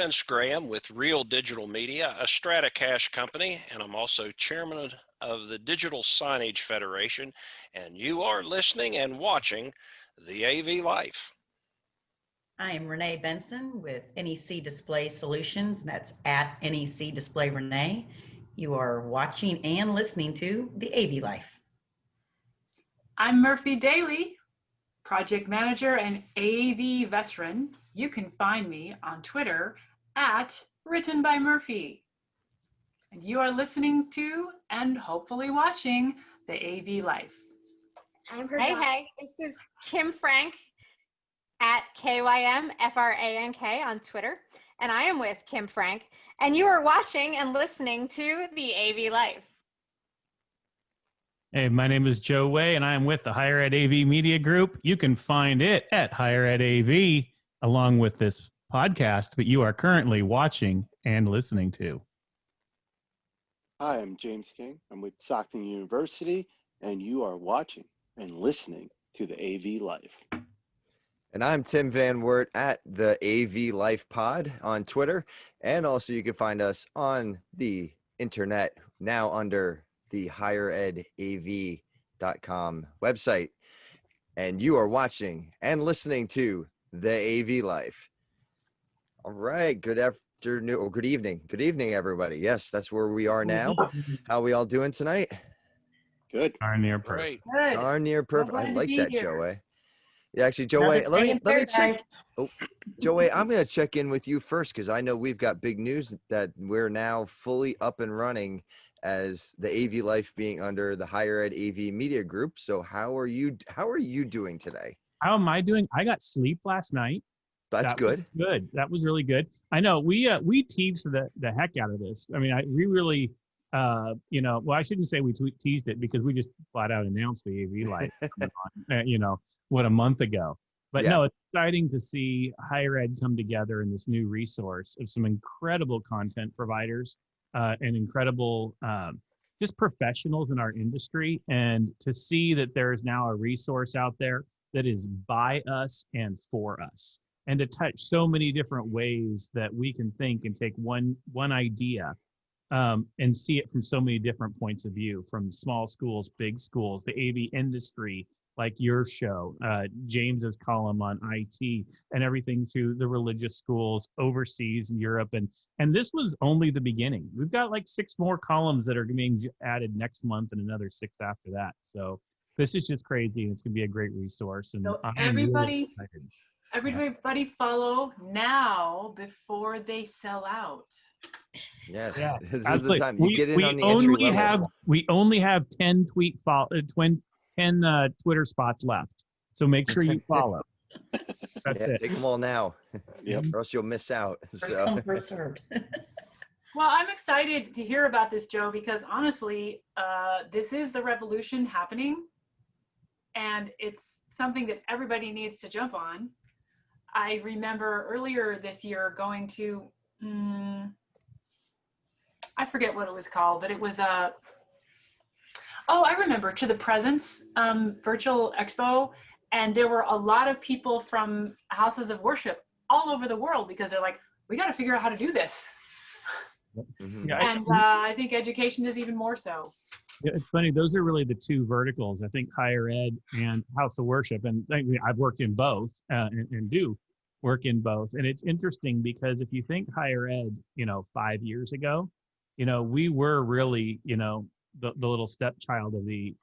Vince Graham with Real Digital Media, a Strata Cash company, and I'm also chairman of the Digital Signage Federation, and you are listening and watching the AV Life. I am Renee Benson with NEC Display Solutions, and that's at NEC Display Renee. You are watching and listening to the AV Life. I'm Murphy Daly, project manager and AV veteran. You can find me on Twitter at Written by Murphy. And you are listening to and hopefully watching the AV Life. Hey, this is Kim Frank at KYMFRANK on Twitter. And I am with Kim Frank. And you are watching and listening to the AV Life. Hey, my name is Joe Way, and I am with the Higher Ed AV Media Group. You can find it at Higher Ed AV, along with this podcast that you are currently watching and listening to. Hi, I'm James King. I'm with Stockton University, and you are watching and listening to the AV Life. And I'm Tim Van Wert at the AV Life Pod on Twitter. And also you can find us on the internet now under the higheredav.com website. And you are watching and listening to the AV Life. All right. Good afternoon or good evening. Good evening, everybody. Yes, that's where we are now. How are we all doing tonight? Good. Darn near perfect. Good. Darn near perfect. I like that, Joey. Yeah, actually, Joey, Another let day me in check. paradise. Oh, Joey, I'm going to check in with you first because I know we've got big news that we're now fully up and running as the AV Life being under the Higher Ed AV Media Group. So how are you doing today? How am I doing? I got sleep last night. That's good. Good. That was really good. I know we teased the heck out of this. I mean, we really, well, I shouldn't say we teased it because we just flat out announced the AV Life, a month ago. But Yeah. no, it's exciting to see higher ed come together in this new resource of some incredible content providers and incredible just professionals in our industry. And to see that there is now a resource out there that is by us and for us, and to touch so many different ways that we can think and take one idea and see it from so many different points of view, from small schools, big schools, the AV industry, like your show, James's column on IT, and everything to the religious schools overseas in Europe. And this was only the beginning. We've got like 6 more columns that are being added next month and another 6 after that. So this is just crazy, and it's going to be a great resource. And So I'm everybody, really excited. everybody follow now before they sell out. Yes. Yeah, This is absolutely. the time. You get in on the entry level. We only have 10 Twitter spots left. So make sure you follow. That's it. Take them all now. Yep. Or else you'll miss out. First So come, first served. Well, I'm excited to hear about this, Joe, because honestly, this is a revolution happening, and it's something that everybody needs to jump on. I remember earlier this year going to, I forget what it was called, but it was I remember, to the Presence virtual expo, and there were a lot of people from houses of worship all over the world because they're like, we got to figure out how to do this. Mhm. Yeah, And I think education is even more so. Yeah, it's funny. Those are really the 2 verticals, I think, higher ed and house of worship. And I've worked in both and do work in both. And it's interesting because if you think higher ed, 5 years ago, we were really, the little stepchild of the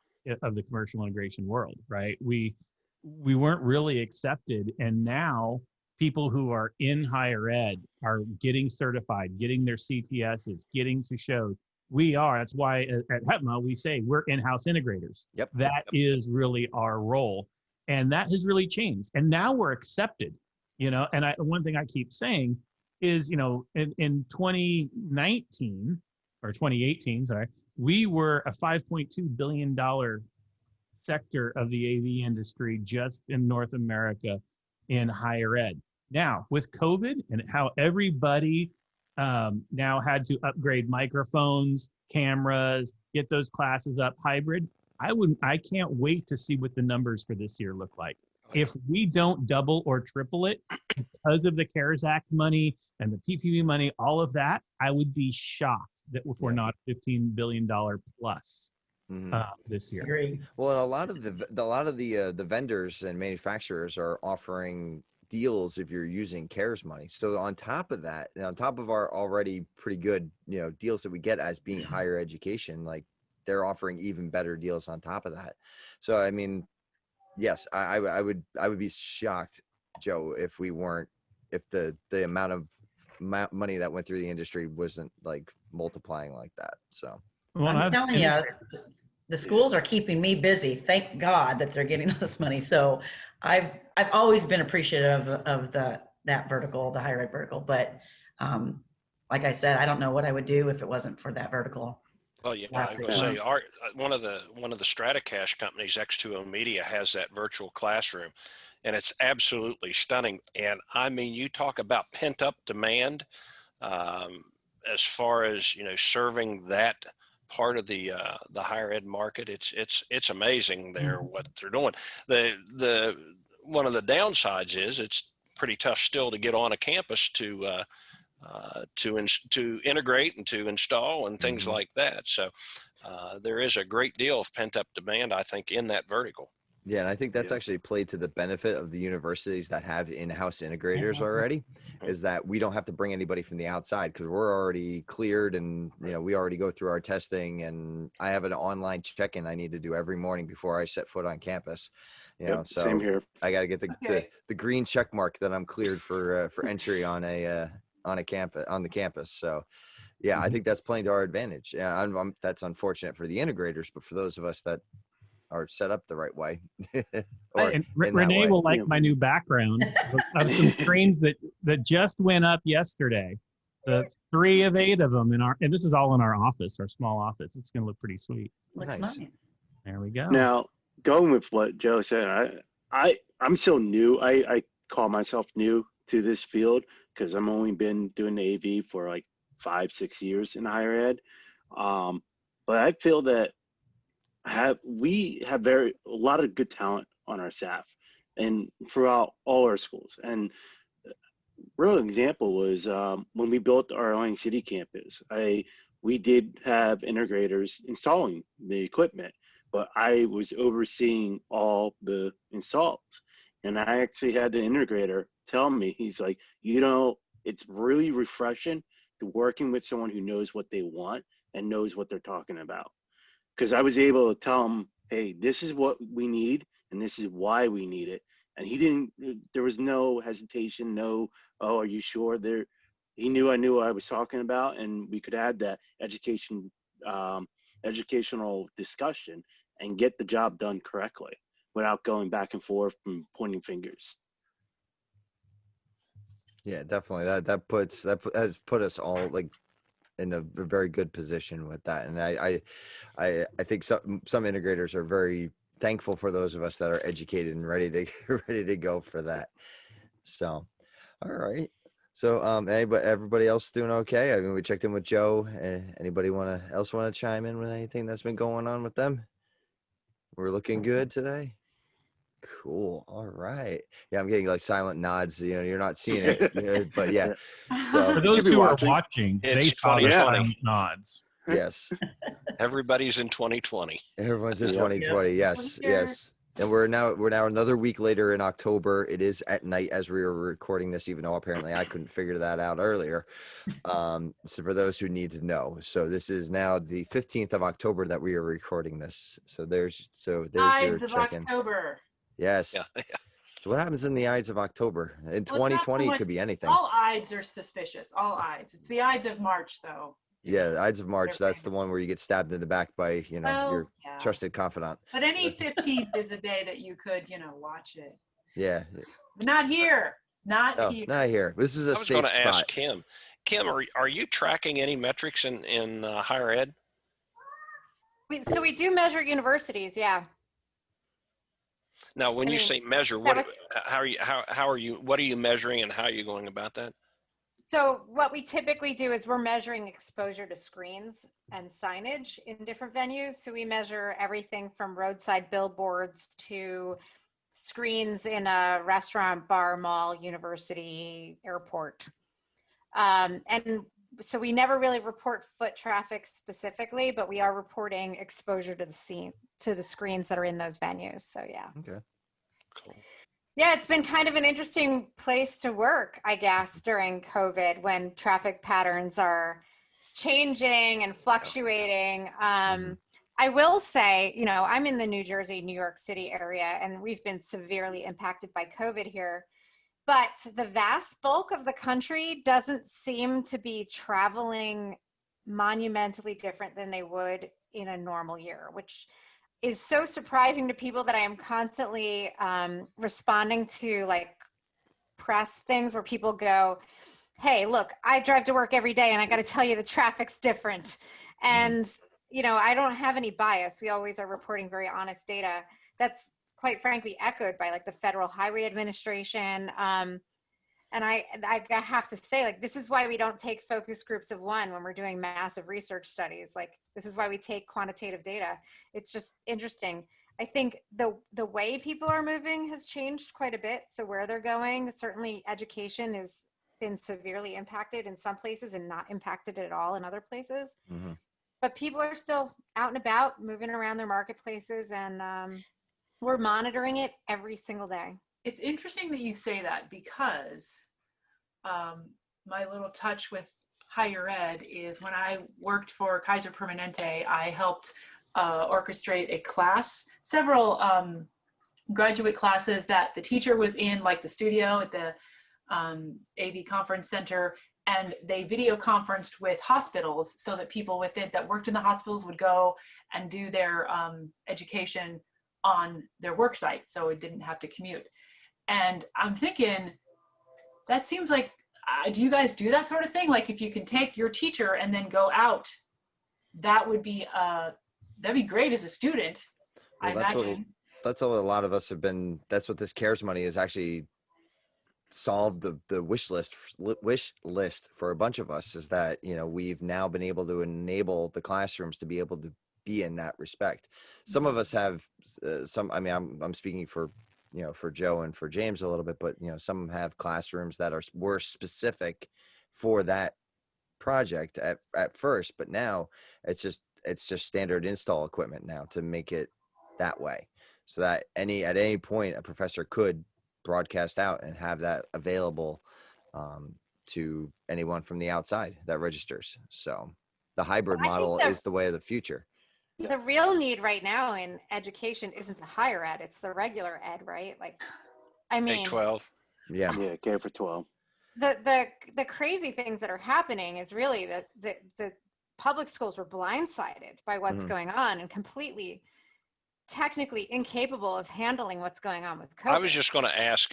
commercial integration world, right? We weren't really accepted. And now people who are in higher ed are getting certified, getting their CTSs, getting to shows. That's why at HEPMA, we say we're in-house integrators. Yep. That is really our role. And that has really changed. And now we're accepted, and one thing I keep saying is, in 2019 or 2018, sorry, we were a $5.2 billion sector of the AV industry just in North America in higher ed. Now, with COVID and how everybody now had to upgrade microphones, cameras, get those classes up hybrid, I can't wait to see what the numbers for this year look like. if we don't double or triple it because of the CARES Act money and the PPP money, all of that, I would be shocked that if we're not $15 billion plus this year. Agree. Well, and a lot of the vendors and manufacturers are offering deals if you're using CARES money. So on top of that, and on top of our already pretty good, deals that we get as being higher education, like they're offering even better deals on top of that. So I mean, yes, I would be shocked, Joe, if the amount of money that went through the industry wasn't like multiplying like that. So I'm telling you, the schools are keeping me busy. Thank God that they're getting this money. So I've always been appreciative of that vertical, the higher ed vertical. But like I said, I don't know what I would do if it wasn't for that vertical. Well, yeah, I was going to say, one of the StrataCash companies, X2O Media, has that virtual classroom, and it's absolutely stunning. And I mean, you talk about pent up demand, as far as serving that part of the higher ed market. It's amazing there what they're doing. The one of the downsides is it's pretty tough still to get on a campus to integrate and to install and things like that. So there is a great deal of pent up demand, I think, in that vertical. Yeah, and I think that's actually played to the benefit of the universities that have in-house integrators already, is that we don't have to bring anybody from the outside because we're already cleared and we already go through our testing, and I have an online check-in I need to do every morning before I set foot on campus. So same here. I got to get the green check mark that I'm cleared for entry on the campus. So yeah, I think that's playing to our advantage. Yeah, that's unfortunate for the integrators, but for those of us that are set up the right way. And Renee will like my new background of some screens that just went up yesterday. So it's 3 of 8 of them and this is all in our office, our small office. It's going to look pretty sweet. Looks nice. There we go. Now, going with what Joe said, I'm still new. I call myself new to this field because I'm only been doing the AV for like 5-6 years in higher ed. But I feel that we have a lot of good talent on our staff and throughout all our schools. And real example was when we built our Atlantic City campus, we did have integrators installing the equipment, but I was overseeing all the installs. And I actually had the integrator tell me, he's like, it's really refreshing to working with someone who knows what they want and knows what they're talking about. Because I was able to tell him, hey, this is what we need, and this is why we need it. And there was no hesitation, oh, are you sure? He knew I knew what I was talking about, and we could add that educational discussion and get the job done correctly without going back and forth and pointing fingers. Yeah, definitely. That has put us all like in a very good position with that. And I think some integrators are very thankful for those of us that are educated and ready to go for that. So, all right. So, everybody else doing okay? I mean, we checked in with Joe. Anybody else want to chime in with anything that's been going on with them? We're looking good today. Cool. All right. Yeah, I'm getting like silent nods. You're not seeing it, but yeah. So for those who are watching, they saw the silent nods. Yes. Everybody's in 2020. Everyone's in 2020. Yes. Yes. And we're now another week later in October. It is at night as we were recording this, even though apparently I couldn't figure that out earlier. So for those who need to know, so this is now the 15th of October that we are recording this. So there's your check-in. October. Yes. Yeah. So what happens in the Ides of October? In 2020, it could be anything. All Ides are suspicious. All Ides. It's the Ides of March, though. Yeah, the Ides of March. That's the one where you get stabbed in the back by, your trusted confidant. But any 15th is a day that you could, watch it. Yeah. Not here. Not here. This is a safe spot. I was going to ask Kim. Kim, are you tracking any metrics in higher ed? So we do measure universities, yeah. Now, when you say measure, what are you measuring and how are you going about that? So what we typically do is we're measuring exposure to screens and signage in different venues. So we measure everything from roadside billboards to screens in a restaurant, bar, mall, university, airport. And so we never really report foot traffic specifically, but we are reporting exposure to the screens that are in those venues. So yeah. Okay. Cool. Yeah, it's been kind of an interesting place to work, I guess, during COVID when traffic patterns are changing and fluctuating. I will say, you know, I'm in the New Jersey, New York City area, and we've been severely impacted by COVID here. But the vast bulk of the country doesn't seem to be traveling monumentally different than they would in a normal year, which is so surprising to people that I am constantly responding to like press things where people go, hey, look, I drive to work every day and I got to tell you the traffic's different. And, you know, I don't have any bias. We always are reporting very honest data. That's quite frankly echoed by like the Federal Highway Administration. And I have to say, like, this is why we don't take focus groups of one when we're doing massive research studies. Like, this is why we take quantitative data. It's just interesting. I think the way people are moving has changed quite a bit. So where they're going, certainly education has been severely impacted in some places and not impacted at all in other places. But people are still out and about, moving around their marketplaces, and we're monitoring it every single day. It's interesting that you say that because my little touch with higher ed is when I worked for Kaiser Permanente, I helped orchestrate a class, several graduate classes that the teacher was in, like the studio at the AV Conference Center, and they video conferenced with hospitals so that people with it that worked in the hospitals would go and do their education on their work site, so it didn't have to commute. And I'm thinking, that seems like, do you guys do that sort of thing? Like if you can take your teacher and then go out, that would be, that'd be great as a student, well, I imagine. That's what a lot of us have been, that's what this CARES money has actually solved the wish list for a bunch of us, is that, you know, we've now been able to enable the classrooms to be able to be in that respect. Some of us have I mean, I'm speaking for, you know, for Joe and for James a little bit, but, you know, some have classrooms that were specific for that project at first, but now it's just standard install equipment now to make it that way, so that at any point a professor could broadcast out and have that available to anyone from the outside that registers. So the hybrid model is the way of the future. The real need right now in education isn't the higher ed, it's the regular ed, right? Like, I mean, K-12. Yeah, K for 12. The crazy things that are happening is really that the public schools were blindsided by what's going on and completely technically incapable of handling what's going on with COVID. I was just going to ask,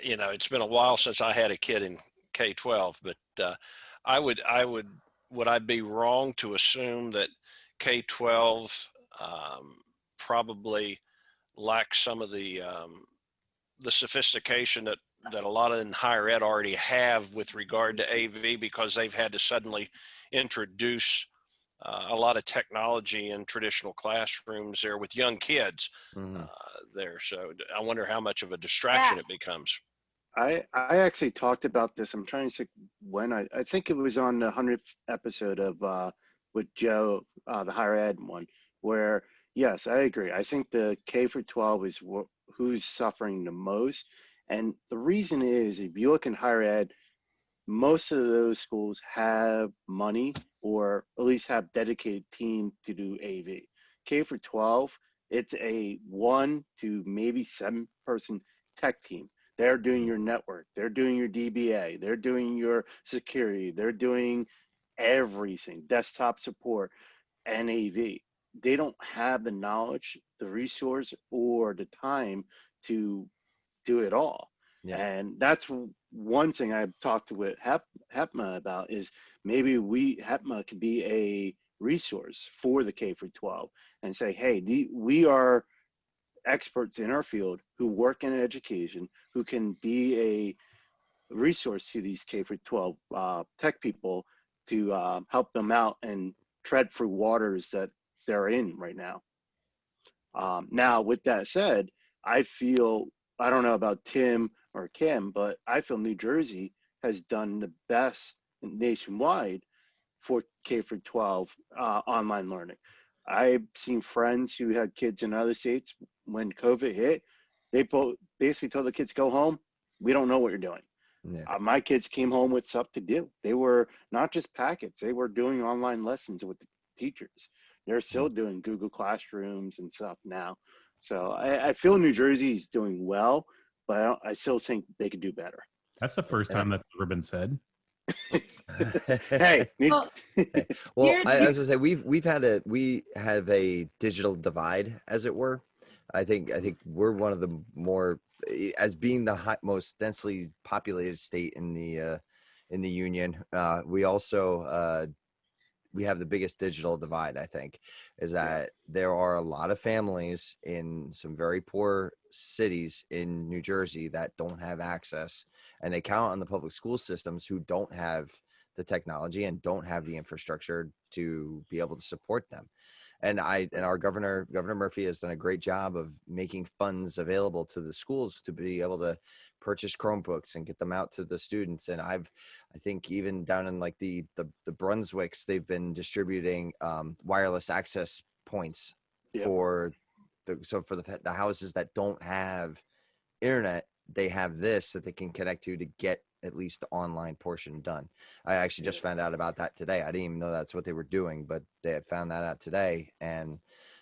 you know, it's been a while since I had a kid in K-12, but would I be wrong to assume that K-12 probably lacks some of the sophistication that a lot of in higher ed already have with regard to AV, because they've had to suddenly introduce a lot of technology in traditional classrooms there with young kids there. So I wonder how much of a distraction it becomes. I actually talked about this. I'm trying to think when I think it was on the 100th episode of with Joe, the higher ed one, where yes, I agree. I think the K for 12 is who's suffering the most. And the reason is, if you look in higher ed, most of those schools have money, or at least have dedicated team to do AV. K for 12, it's a 1 to maybe 7 person tech team. They're doing your network, they're doing your DBA, they're doing your security, they're doing everything, desktop support and AV. They don't have the knowledge, the resource, or the time to do it all. Yeah. And that's one thing I've talked with HEPMA about, is maybe HEPMA could be a resource for the K for 12 and say, hey, we are experts in our field who work in education, who can be a resource to these K for 12 tech people to help them out and tread through waters that they're in right now. Now, with that said, I feel, I don't know about Tim or Kim, but I feel New Jersey has done the best nationwide for K for 12 online learning. I've seen friends who had kids in other states when COVID hit. They both basically told the kids, go home. We don't know what you're doing. Yeah. My kids came home with stuff to do. They were not just packets, they were doing online lessons with the teachers. They're still doing Google Classrooms and stuff now. So I feel New Jersey's doing well, but I still think they could do better. That's the first time that's ever been said. Hey, Well, Well, Here's- as I say, we have a digital divide, as it were. I think we're one of the more, as being the most densely populated state in the union. We also we have the biggest digital divide. I think is that there are a lot of families in some very poor cities in New Jersey that don't have access, and they count on the public school systems who don't have the technology and don't have the infrastructure to be able to support them. And our Governor Murphy has done a great job of making funds available to the schools to be able to purchase Chromebooks and get them out to the students. And I think even down in like the Brunswicks, they've been distributing wireless access points for the houses that don't have internet. They have this that they can connect to get at least the online portion done. I actually just found out about that today. I didn't even know that's what they were doing, but they had found that out today. And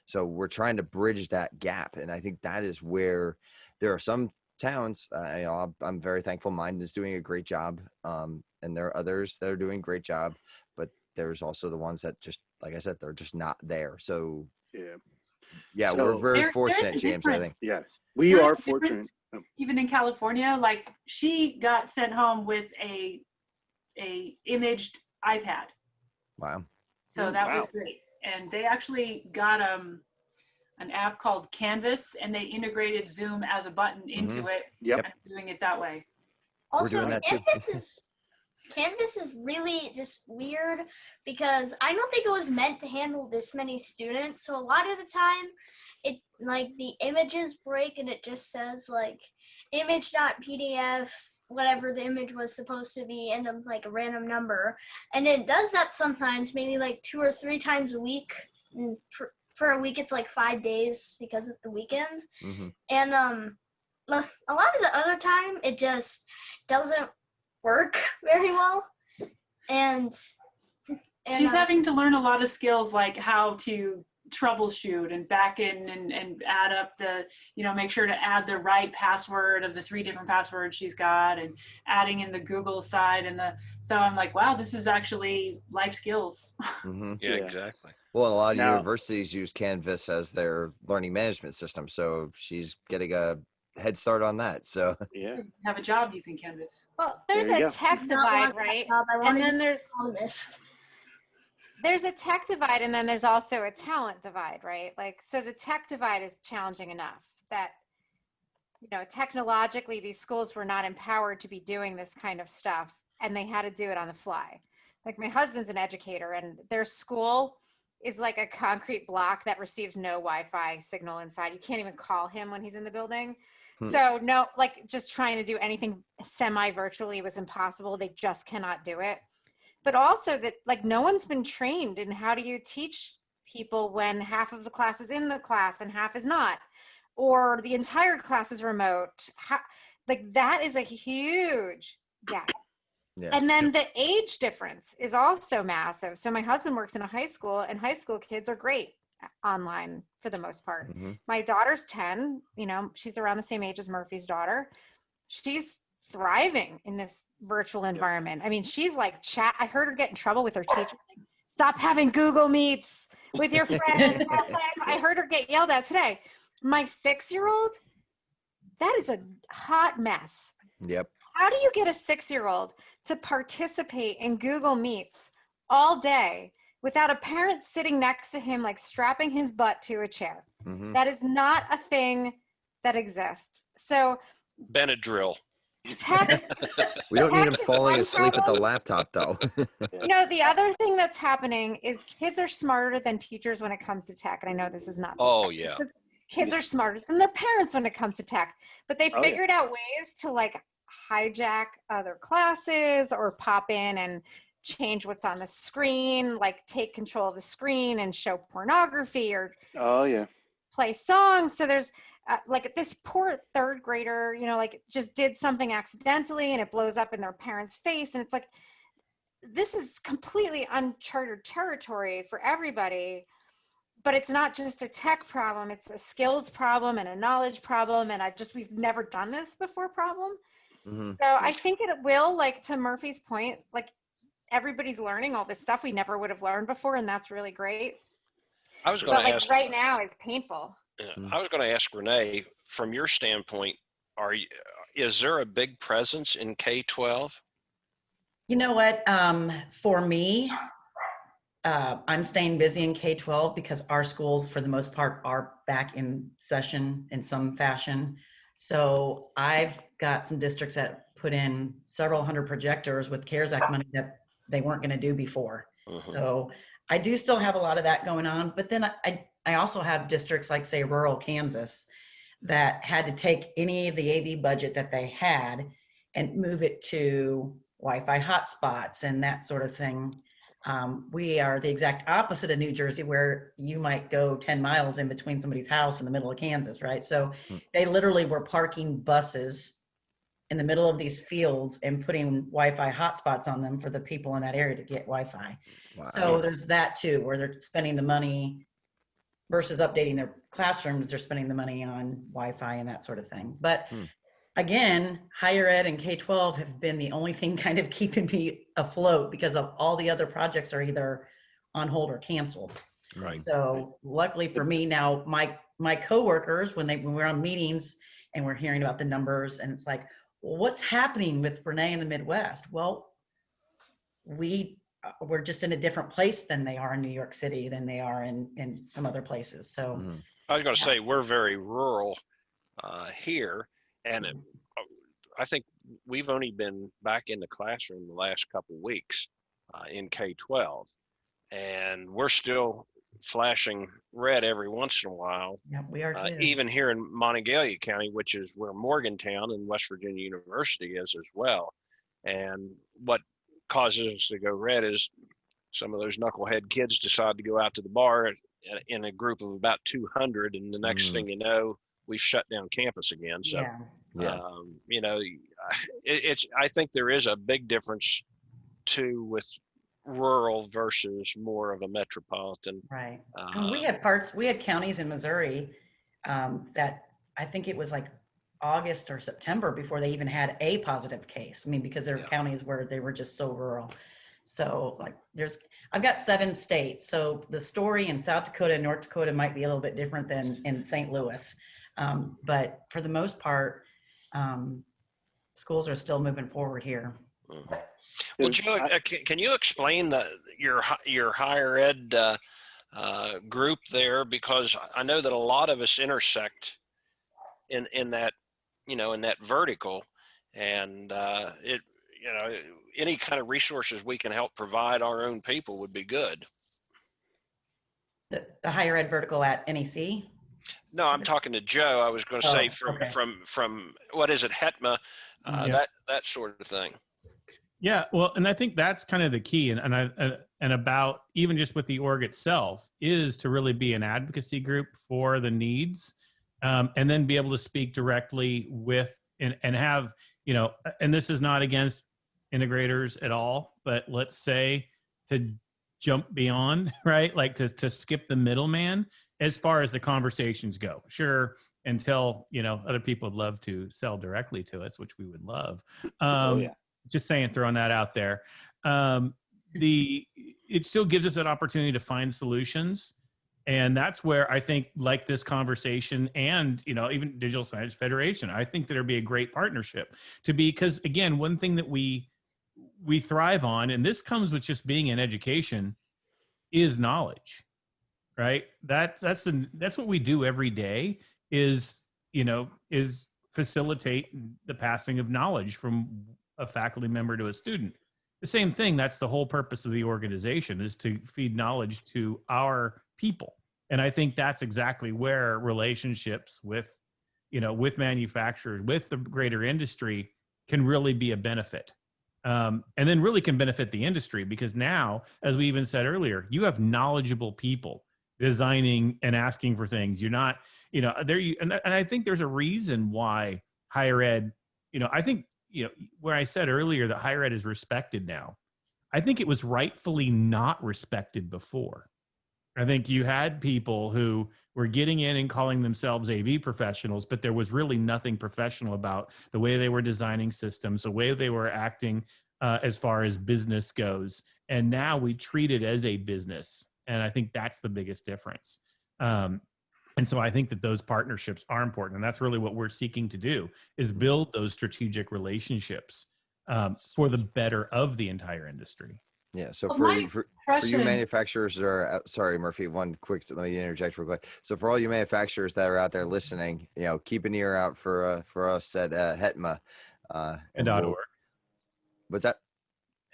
so we're trying to bridge that gap. And I think that is where there are some towns, I'm very thankful. Mine is doing a great job. And there are others that are doing a great job, but there's also the ones that just, like I said, they're just not there. So so we're very fortunate, there's a James, I think. difference. yes, we There's are a difference. fortunate. Even in California, like she got sent home with a imaged iPad. Wow. So that was great. And they actually got an app called Canvas, and they integrated Zoom as a button into it. Yep. And doing it that way. We're doing that too. Canvas is really just weird because I don't think it was meant to handle this many students. So a lot of the time, it like the images break and it just says like image.pdf, whatever the image was supposed to be, and like a random number. And it does that sometimes, maybe like 2 or 3 times a week. And for a week, it's like 5 days because of the weekends. Mm-hmm. And a lot of the other time, it just doesn't work very well. And She's having to learn a lot of skills like how to troubleshoot and back in and add up the, make sure to add the right password of the 3 different passwords she's got, and adding in the Google side so I'm like, wow, this is actually life skills. Mm-hmm. Yeah, exactly. Well, a lot of Now- universities use Canvas as their learning management system, so she's getting a head start on that. So Have a job using Canvas. Well, there's There you a go. tech divide, right? And then there's a tech divide, and then there's also a talent divide, right? Like, so the tech divide is challenging enough that, technologically, these schools were not empowered to be doing this kind of stuff, and they had to do it on the fly. Like, my husband's an educator, and their school is like a concrete block that receives no Wi-Fi signal inside. You can't even call him when he's in the building. So no, like just trying to do anything semi-virtually was impossible. They just cannot do it. But also that like no one's been trained in how do you teach people when half of the class is in the class and half is not, or the entire class is remote. Like that is a huge gap. Yeah. And then the age difference is also massive. So my husband works in a high school, and high school kids are great online for the most part. Mm-hmm. My daughter's 10, she's around the same age as Murphy's daughter. She's thriving in this virtual environment. I mean, she's like I heard her get in trouble with her teacher. Like, stop having Google Meets with your friends. I heard her get yelled at today. My 6-year-old, that is a hot mess. Yep. How do you get a 6-year-old to participate in Google Meets all day without a parent sitting next to him, like strapping his butt to a chair? Mm-hmm. That is not a thing that exists. So Benadryl. tech, We don't need Tech him is falling one asleep at the problem. laptop, though. the other thing that's happening is kids are smarter than teachers when it comes to tech. And I know this is not Oh, surprising, yeah. because kids are smarter than their parents when it comes to tech, but they Oh, yeah. figured out ways to like hijack other classes or pop in and change what's on the screen, like take control of the screen and show pornography or Oh yeah. play songs. So there's like this poor third grader, like just did something accidentally and it blows up in their parents' face. And it's like, this is completely uncharted territory for everybody. But it's not just a tech problem, it's a skills problem and a knowledge problem. And we've never done this before problem. Mm-hmm. So I think it will, like to Murphy's point, like everybody's learning all this stuff we never would have learned before. And that's really great. I was going But to like ask. right now it's painful. I was going to ask Renee, from your standpoint, is there a big presence in K-12? You know what? For me, I'm staying busy in K-12 because our schools, for the most part, are back in session in some fashion. So I've got some districts that put in several hundred projectors with CARES Act money that they weren't going to do before. So I do still have a lot of that going on. But then I also have districts like, say, rural Kansas that had to take any of the AV budget that they had and move it to Wi-Fi hotspots and that sort of thing. We are the exact opposite of New Jersey, where you might go 10 miles in between somebody's house in the middle of Kansas, right? So they literally were parking buses in the middle of these fields and putting Wi-Fi hotspots on them for the people in that area to get Wi-Fi. Wow. So there's that too, where they're spending the money versus updating their classrooms, they're spending the money on Wi-Fi and that sort of thing. But again, higher ed and K-12 have been the only thing kind of keeping me afloat because of all the other projects are either on hold or canceled. Right. So luckily for me now, my coworkers, when we're on meetings and we're hearing about the numbers and it's like, well, what's happening with Renee in the Midwest? Well, we're just in a different place than they are in New York City, than they are in some other places. So I was going to say, we're very rural here. And I think we've only been back in the classroom the last couple of weeks in K-12. And we're still flashing red every once in a while. Yeah, we are too. Even here in Monongalia County, which is where Morgantown and West Virginia University is as well. And what causes us to go red is some of those knucklehead kids decide to go out to the bar in a group of about 200, and the next thing you know, we've shut down campus again. So, I think there is a big difference too with rural versus more of a metropolitan. Right. And we had counties in Missouri that I think it was like August or September before they even had a positive case. I mean, because there are counties where they were just so rural. So like I've got 7 states. So the story in South Dakota and North Dakota might be a little bit different than in St. Louis. But for the most part, schools are still moving forward here. Well, Joe, can you explain your higher ed group there? Because I know that a lot of us intersect in that, in that vertical, and any kind of resources we can help provide our own people would be good. The higher ed vertical at NEC? No, I'm talking to Joe. I was going to say from what is it, HETMA, that sort of thing. Yeah, well, and I think that's kind of the key, and about even just with the org itself is to really be an advocacy group for the needs, and then be able to speak directly with and have, and this is not against integrators at all, but let's say to jump beyond, right? Like to skip the middleman as far as the conversations go. Sure, until, other people would love to sell directly to us, which we would love. Just saying, throwing that out there. It still gives us an opportunity to find solutions. And that's where I think, like this conversation and, even Digital Signage Federation, I think there'd be a great partnership because again, one thing that we thrive on, and this comes with just being in education, is knowledge, right? That's what we do every day is facilitate the passing of knowledge from a faculty member to a student. The same thing, that's the whole purpose of the organization, is to feed knowledge to our people And I think that's exactly where relationships with, with manufacturers, with the greater industry can really be a benefit. And then really can benefit the industry, because now, as we even said earlier, you have knowledgeable people designing and asking for things. You're not, and I think there's a reason why higher ed, I think, where I said earlier that higher ed is respected now, I think it was rightfully not respected before. I think you had people who were getting in and calling themselves AV professionals, but there was really nothing professional about the way they were designing systems, the way they were acting as far as business goes. And now we treat it as a business. And I think that's the biggest difference. And so I think that those partnerships are important. And that's really what we're seeking to do, is build those strategic relationships for the better of the entire industry. Yeah. So Well, for my you, for you impression- manufacturers that are, sorry, Murphy, one quick, let me interject real quick. So for all you manufacturers that are out there listening, keep an ear out for us at HETMA. And .org. What's that?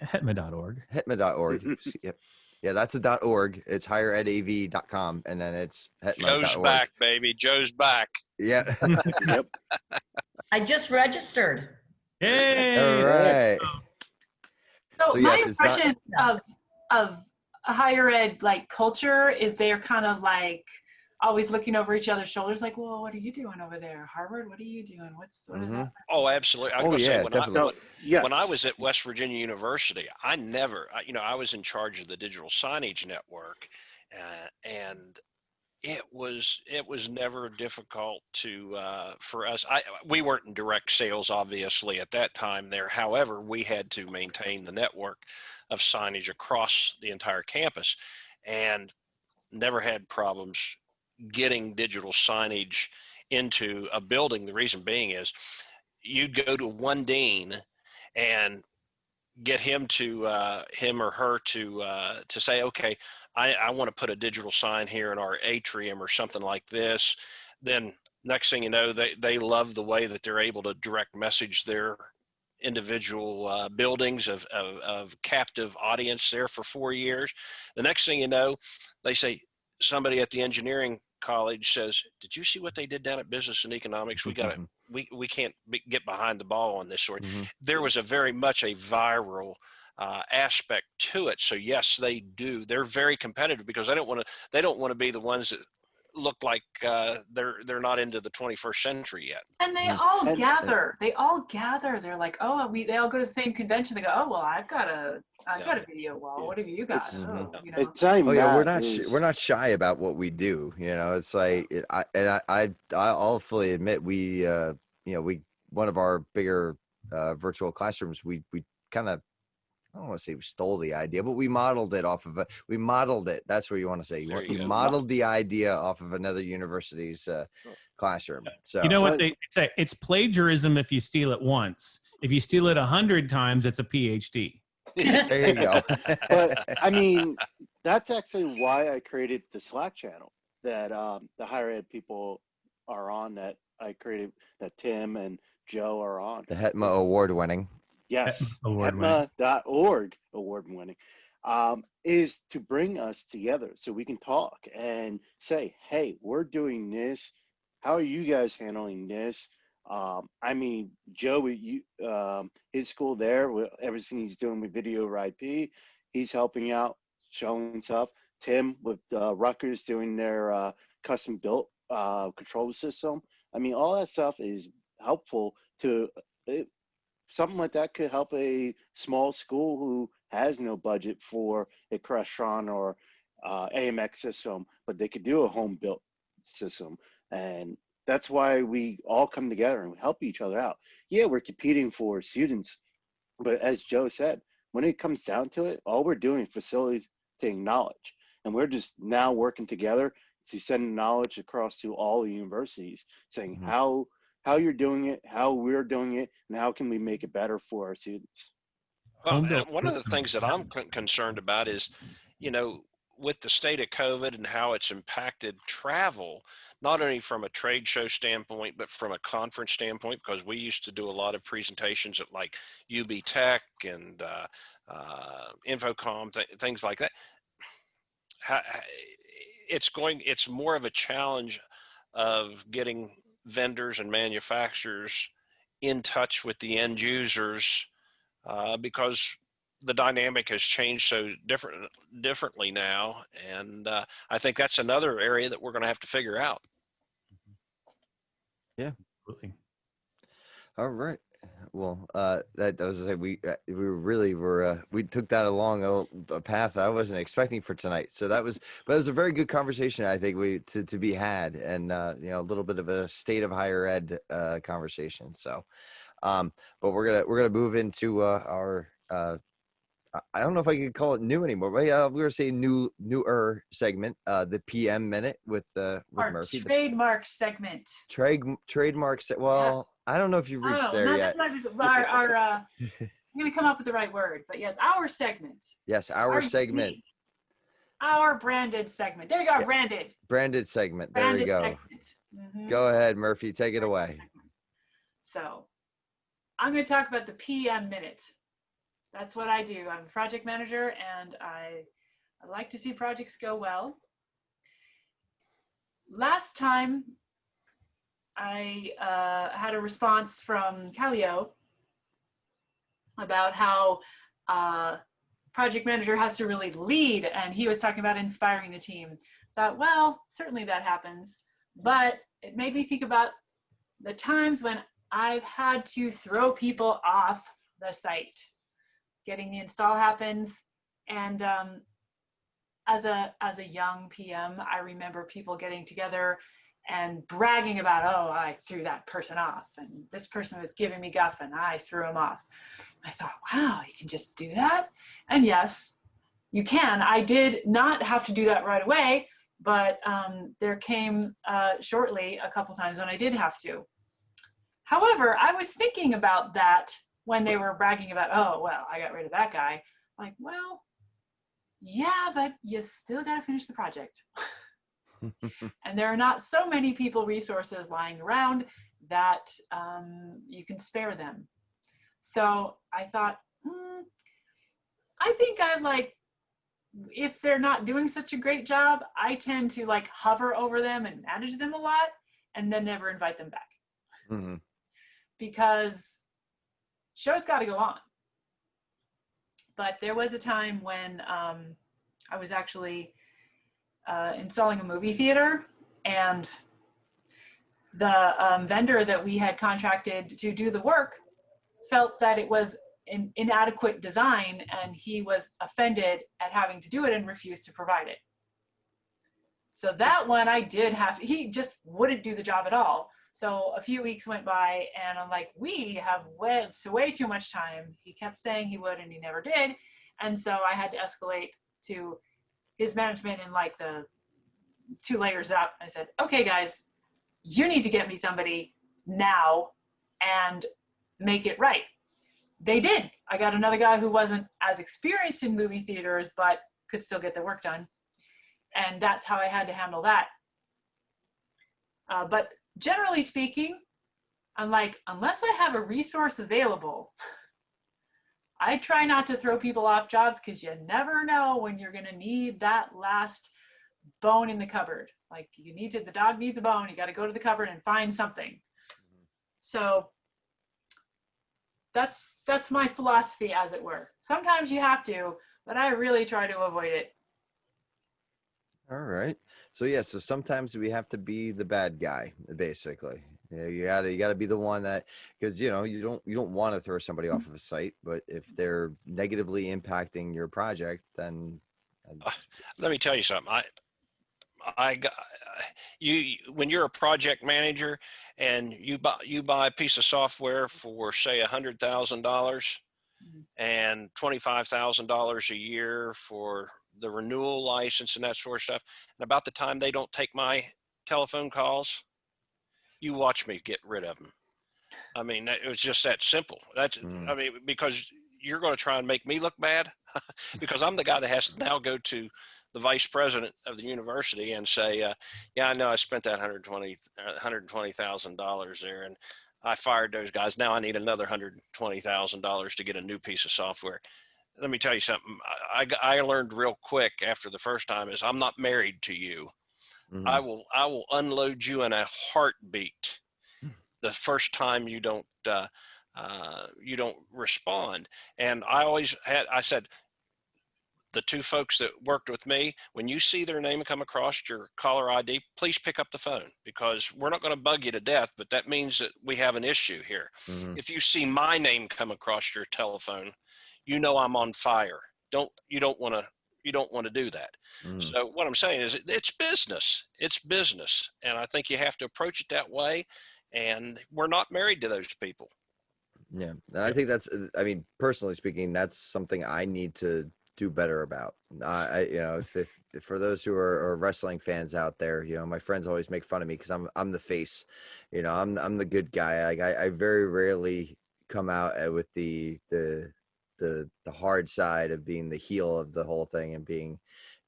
HETMA.org. HETMA.org. Yep. Yeah, that's a .org. It's higheredav.com, and then it's HETMA.org. Joe's back, baby. Joe's back. Yeah. Yep. I just registered. Hey. All right. So, So my yes, it's not. impression of a higher ed like culture is they're kind of like always looking over each other's shoulders, like, well, what are you doing over there? Harvard, what are you doing? What is that? Oh, absolutely. I was Oh, going to say, yeah, definitely. when I was at West Virginia University, I was in charge of the digital signage network, and it was never difficult for us. We weren't in direct sales, obviously, at that time there. However, we had to maintain the network of signage across the entire campus, and never had problems getting digital signage into a building. The reason being is you'd go to one dean and get him or her to say, okay, I want to put a digital sign here in our atrium or something like this. Then next thing you know, they love the way that they're able to direct message their individual buildings of captive audience there for 4 years. The next thing you know, they say, somebody at the engineering college says, did you see what they did down at business and economics? We got to, we can't get behind the ball on this sort. There was a very much a viral aspect to it. So yes, they do. They're very competitive because they don't want to be the ones that look like they're not into the 21st century yet. And they all gather. They all gather. They're like, oh, they all go to the same convention. They go, oh, well, I've got a video wall. What have you got? It's not even we're not shy about what we do. It's like I'll fully admit we one of our bigger virtual classrooms, we kind of, I don't want to say we stole the idea, but we modeled it off of we modeled it. That's what you want to say. We modeled the idea off of another university's classroom. So you know what they say? It's plagiarism if you steal it once. If you steal it 100 times, it's a PhD. There you go. But I mean, that's actually why I created the Slack channel that the higher ed people are on, that I created, that Tim and Joe are on. The HETMA award winning. Yes, award-winning. HETMA.org award-winning, is to bring us together so we can talk and say, hey, we're doing this. How are you guys handling this? I mean, Joe, his school there, everything he's doing with Video over IP, he's helping out, showing stuff. Tim with Rutgers doing their custom built control system. I mean, all that stuff is helpful to something like that could help a small school who has no budget for a Crestron or AMX system, but they could do a home built system. And that's why we all come together and help each other out. Yeah, we're competing for students, but as Joe said, when it comes down to it, all we're doing is facilitating knowledge. And we're just now working together to send knowledge across to all the universities, saying how you're doing it, how we're doing it, and how can we make it better for our students. Well, one of the things that I'm concerned about is, with the state of COVID and how it's impacted travel, not only from a trade show standpoint, but from a conference standpoint, because we used to do a lot of presentations at like UB Tech and Infocom, things like that. it's more of a challenge of getting vendors and manufacturers in touch with the end users, because the dynamic has changed so differently now. And I think that's another area that we're going to have to figure out. Yeah. Absolutely. All right. Well, that was we we took that along a path I wasn't expecting for tonight. So but it was a very good conversation. I think to be had, and a little bit of a state of higher ed conversation. So, but we're gonna move into our I don't know if I could call it new anymore, but yeah, we're gonna say newer segment, the PM minute with Our Murphy. trademark segment. Trademarks. Well, I don't know if you've reached there yet. I'm going to come up with the right word, but yes, our segment. Yes, our segment. Our branded segment. There you go, Yes. branded segment. There branded we go. Mm-hmm. Go ahead, Murphy. Take it away. So I'm going to talk about the PM minute. That's what I do. I'm a project manager, and I like to see projects go well. Last time I had a response from Callio about how project manager has to really lead, and he was talking about inspiring the team. Thought, well, certainly that happens, but it made me think about the times when I've had to throw people off the site. Getting the install happens, and as a young PM, I remember people getting together and bragging about, oh, I threw that person off, and this person was giving me guff, and I threw him off. I thought, wow, you can just do that? And yes, you can. I did not have to do that right away, but there came shortly a couple times when I did have to. However, I was thinking about that when they were bragging about, oh, well, I got rid of that guy. Like, well, yeah, but you still got to finish the project. And there are not so many resources lying around that you can spare them. So I thought, I think if they're not doing such a great job, I tend to hover over them and manage them a lot and then never invite them back. Mm-hmm. Because show's got to go on. But there was a time when I was actually installing a movie theater, and the vendor that we had contracted to do the work felt that it was an inadequate design, and he was offended at having to do it and refused to provide it. So that one he just wouldn't do the job at all. So a few weeks went by, and I'm like, we have way too much time. He kept saying he would, and he never did. And so I had to escalate to his management in the 2 layers up. I said, okay, guys, you need to get me somebody now and make it right. They did. I got another guy who wasn't as experienced in movie theaters, but could still get the work done. And that's how I had to handle that. But generally speaking, I'm like, unless I have a resource available, I try not to throw people off jobs, because you never know when you're going to need that last bone in the cupboard. The dog needs a bone. You got to go to the cupboard and find something. So that's my philosophy, as it were. Sometimes you have to, but I really try to avoid it. All right. So yeah, so sometimes we have to be the bad guy, basically. Yeah, you gotta be the one that, because you don't want to throw somebody off of a site, but if they're negatively impacting your project, then let me tell you something. When you're a project manager and you buy a piece of software for say $100,000 and $25,000 a year for the renewal license and that sort of stuff, and about the time they don't take my telephone calls, you watch me get rid of them. I mean, it was just that simple. I mean, because you're going to try and make me look bad, because I'm the guy that has to now go to the vice president of the university and say, yeah, I know I spent that $120,000 there, and I fired those guys. Now I need another $120,000 to get a new piece of software. let me tell you something. I learned real quick after the first time is I'm not married to you. Mhm. I will unload you in a heartbeat the first time you don't respond. And I said, the two folks that worked with me, when you see their name come across your caller ID, please pick up the phone, because we're not going to bug you to death, but that means that we have an issue here. Mhm. If you see my name come across your telephone, you know I'm on fire. You don't want to do that. Mhm. So what I'm saying is it's business. It's business. And I think you have to approach it that way. And we're not married to those people. Yeah, and I think that's, I mean, personally speaking, that's something I need to do better about. If for those who are wrestling fans out there, my friends always make fun of me because I'm the face, I'm the good guy. Like I very rarely come out with the hard side of being the heel of the whole thing and being,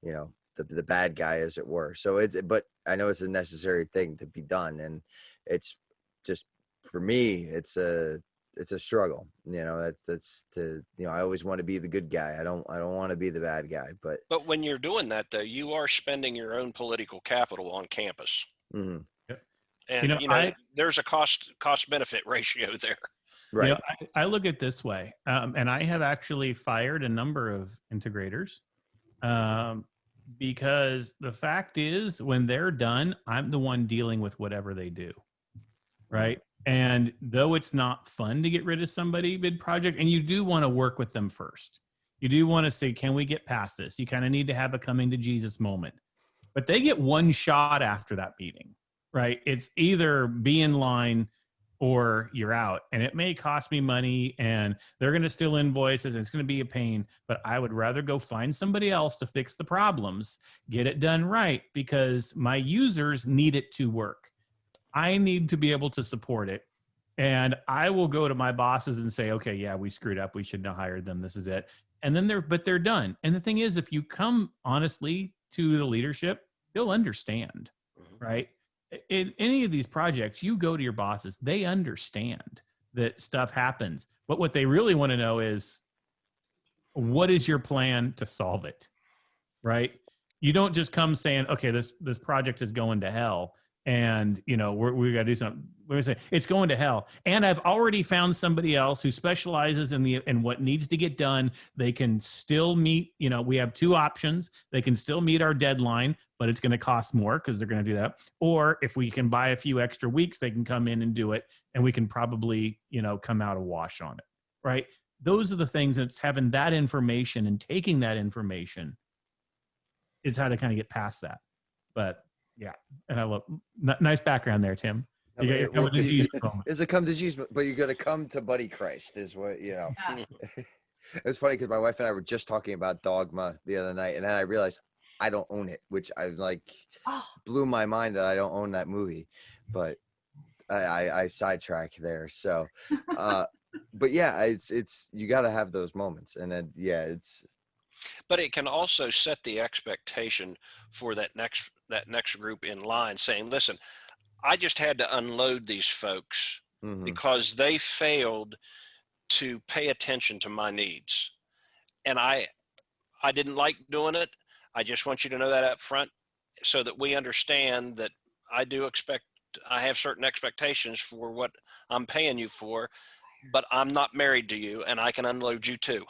the bad guy, as it were. So but I know it's a necessary thing to be done, and it's just, for me, it's a struggle. That's to, I always want to be the good guy. I don't want to be the bad guy. But when you're doing that, though, you are spending your own political capital on campus. Mhm. And there's a cost benefit ratio there. Right. I look at it this way, and I have actually fired a number of integrators, because the fact is, when they're done, I'm the one dealing with whatever they do, right? And though it's not fun to get rid of somebody mid-project, and you do want to work with them first, you do want to say, can we get past this? You kind of need to have a coming to Jesus moment. But they get one shot after that meeting, right? It's either be in line or you're out. And it may cost me money, and they're going to steal invoices, and it's going to be a pain, but I would rather go find somebody else to fix the problems, get it done right, because my users need it to work. I need to be able to support it. And I will go to my bosses and say, okay, yeah, we screwed up. We shouldn't have hired them. This is it. And then they're done. And the thing is, if you come honestly to the leadership, they'll understand, right? In any of these projects, you go to your bosses, they understand that stuff happens. But what they really want to know is, what is your plan to solve it, right? You don't just come saying, okay, this project is going to hell, and we got to do something. We're going to say it's going to hell, and I've already found somebody else who specializes in what needs to get done. They can still meet. We have two options. They can still meet our deadline, but it's going to cost more because they're going to do that. Or if we can buy a few extra weeks, they can come in and do it, and we can probably come out a wash on it, right? Those are the things. That's having that information and taking that information is how to kind of get past that. But yeah, and I love nice background there, Tim. You got your come to Jesus moment. It's a come to Jesus, but you're gonna come to Buddy Christ, is what It was funny because my wife and I were just talking about Dogma the other night, and then I realized I don't own it, which I blew my mind that I don't own that movie. But I sidetracked there. So, but yeah, it's you got to have those moments, and then But it can also set the expectation for that next group in line, saying, listen, I just had to unload these folks because they failed to pay attention to my needs. And I didn't like doing it. I just want you to know that up front, so that we understand that I have certain expectations for what I'm paying you for, but I'm not married to you, and I can unload you too.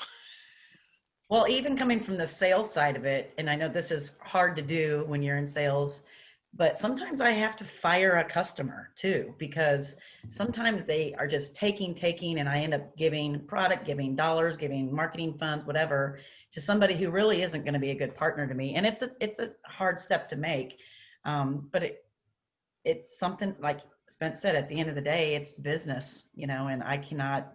Well, even coming from the sales side of it, and I know this is hard to do when you're in sales, but sometimes I have to fire a customer too, because sometimes they are just taking, and I end up giving product, giving dollars, giving marketing funds, whatever, to somebody who really isn't going to be a good partner to me. And it's a hard step to make. But it's something, like Spence said, at the end of the day, it's business, and I cannot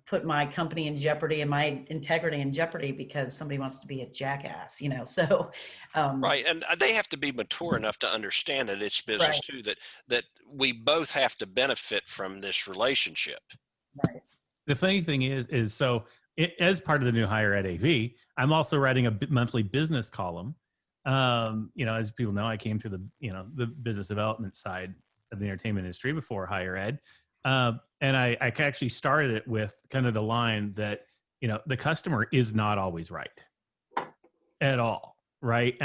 put my company in jeopardy and my integrity in jeopardy because somebody wants to be a jackass, so. Right. And they have to be mature enough to understand that it's business too, that we both have to benefit from this relationship. Right. The funny thing is so as part of the new Higher Ed AV, I'm also writing a monthly business column. As people know, I came through the business development side of the entertainment industry before Higher Ed. And I actually started it with kind of the line that the customer is not always right at all, right?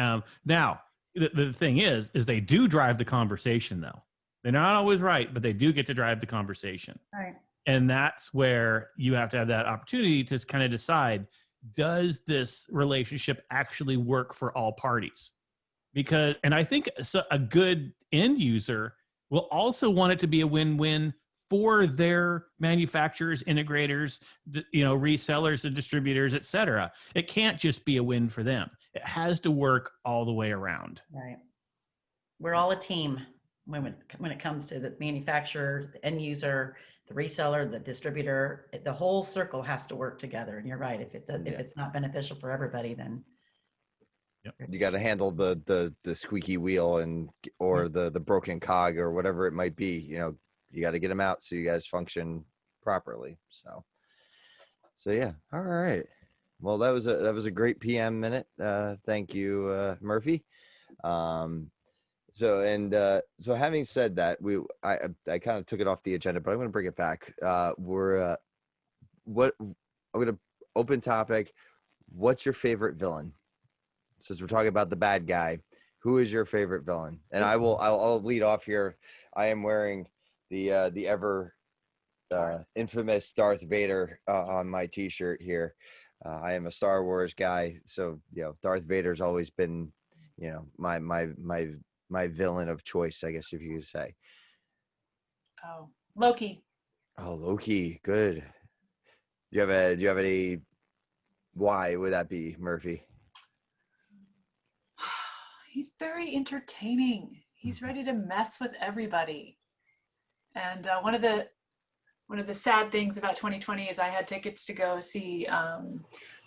Now, the thing is they do drive the conversation, though. They're not always right, but they do get to drive the conversation. Right. And that's where you have to have that opportunity to kind of decide, does this relationship actually work for all parties? Because, and I think a good end user will also want it to be a win-win for their manufacturers, integrators, resellers and distributors, et cetera. It can't just be a win for them. It has to work all the way around. Right. We're all a team when it comes to the manufacturer, the end user, the reseller, the distributor. The whole circle has to work together. And you're right. If it's not beneficial for everybody, then you got to handle the squeaky wheel or the broken cog or whatever it might be. You got to get them out so you guys function properly. So yeah. All right. Well, that was a great PM minute. Thank you, Murphy. So having said that, I kind of took it off the agenda, but I'm going to bring it back. I'm going to open topic. What's your favorite villain? Since we're talking about the bad guy, who is your favorite villain? And I'll lead off here. I am wearing the ever infamous Darth Vader on my T-shirt here. I am a Star Wars guy, so Darth Vader's always been my villain of choice, I guess, if you could say. Oh, Loki. Oh, Loki, good. Do you have any? Why would that be, Murphy? He's very entertaining. He's ready to mess with everybody. And one of the sad things about 2020 is I had tickets to go see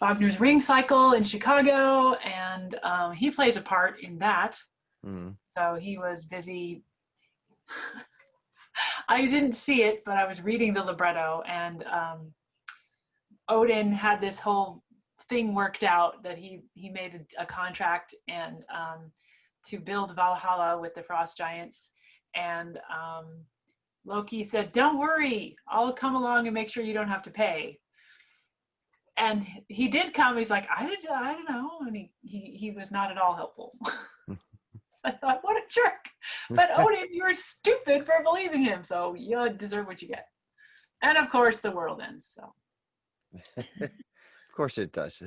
Wagner's Ring Cycle in Chicago, and he plays a part in that. Mm-hmm. So he was busy. I didn't see it, but I was reading the libretto, and Odin had this whole thing worked out that he made a contract and to build Valhalla with the Frost Giants, and Loki said, "Don't worry, I'll come along and make sure you don't have to pay." And he did come. He's like, I don't know, and he was not at all helpful. I thought, what a jerk! But Odin, you're stupid for believing him, so you deserve what you get. And of course, the world ends. So. Of course it does.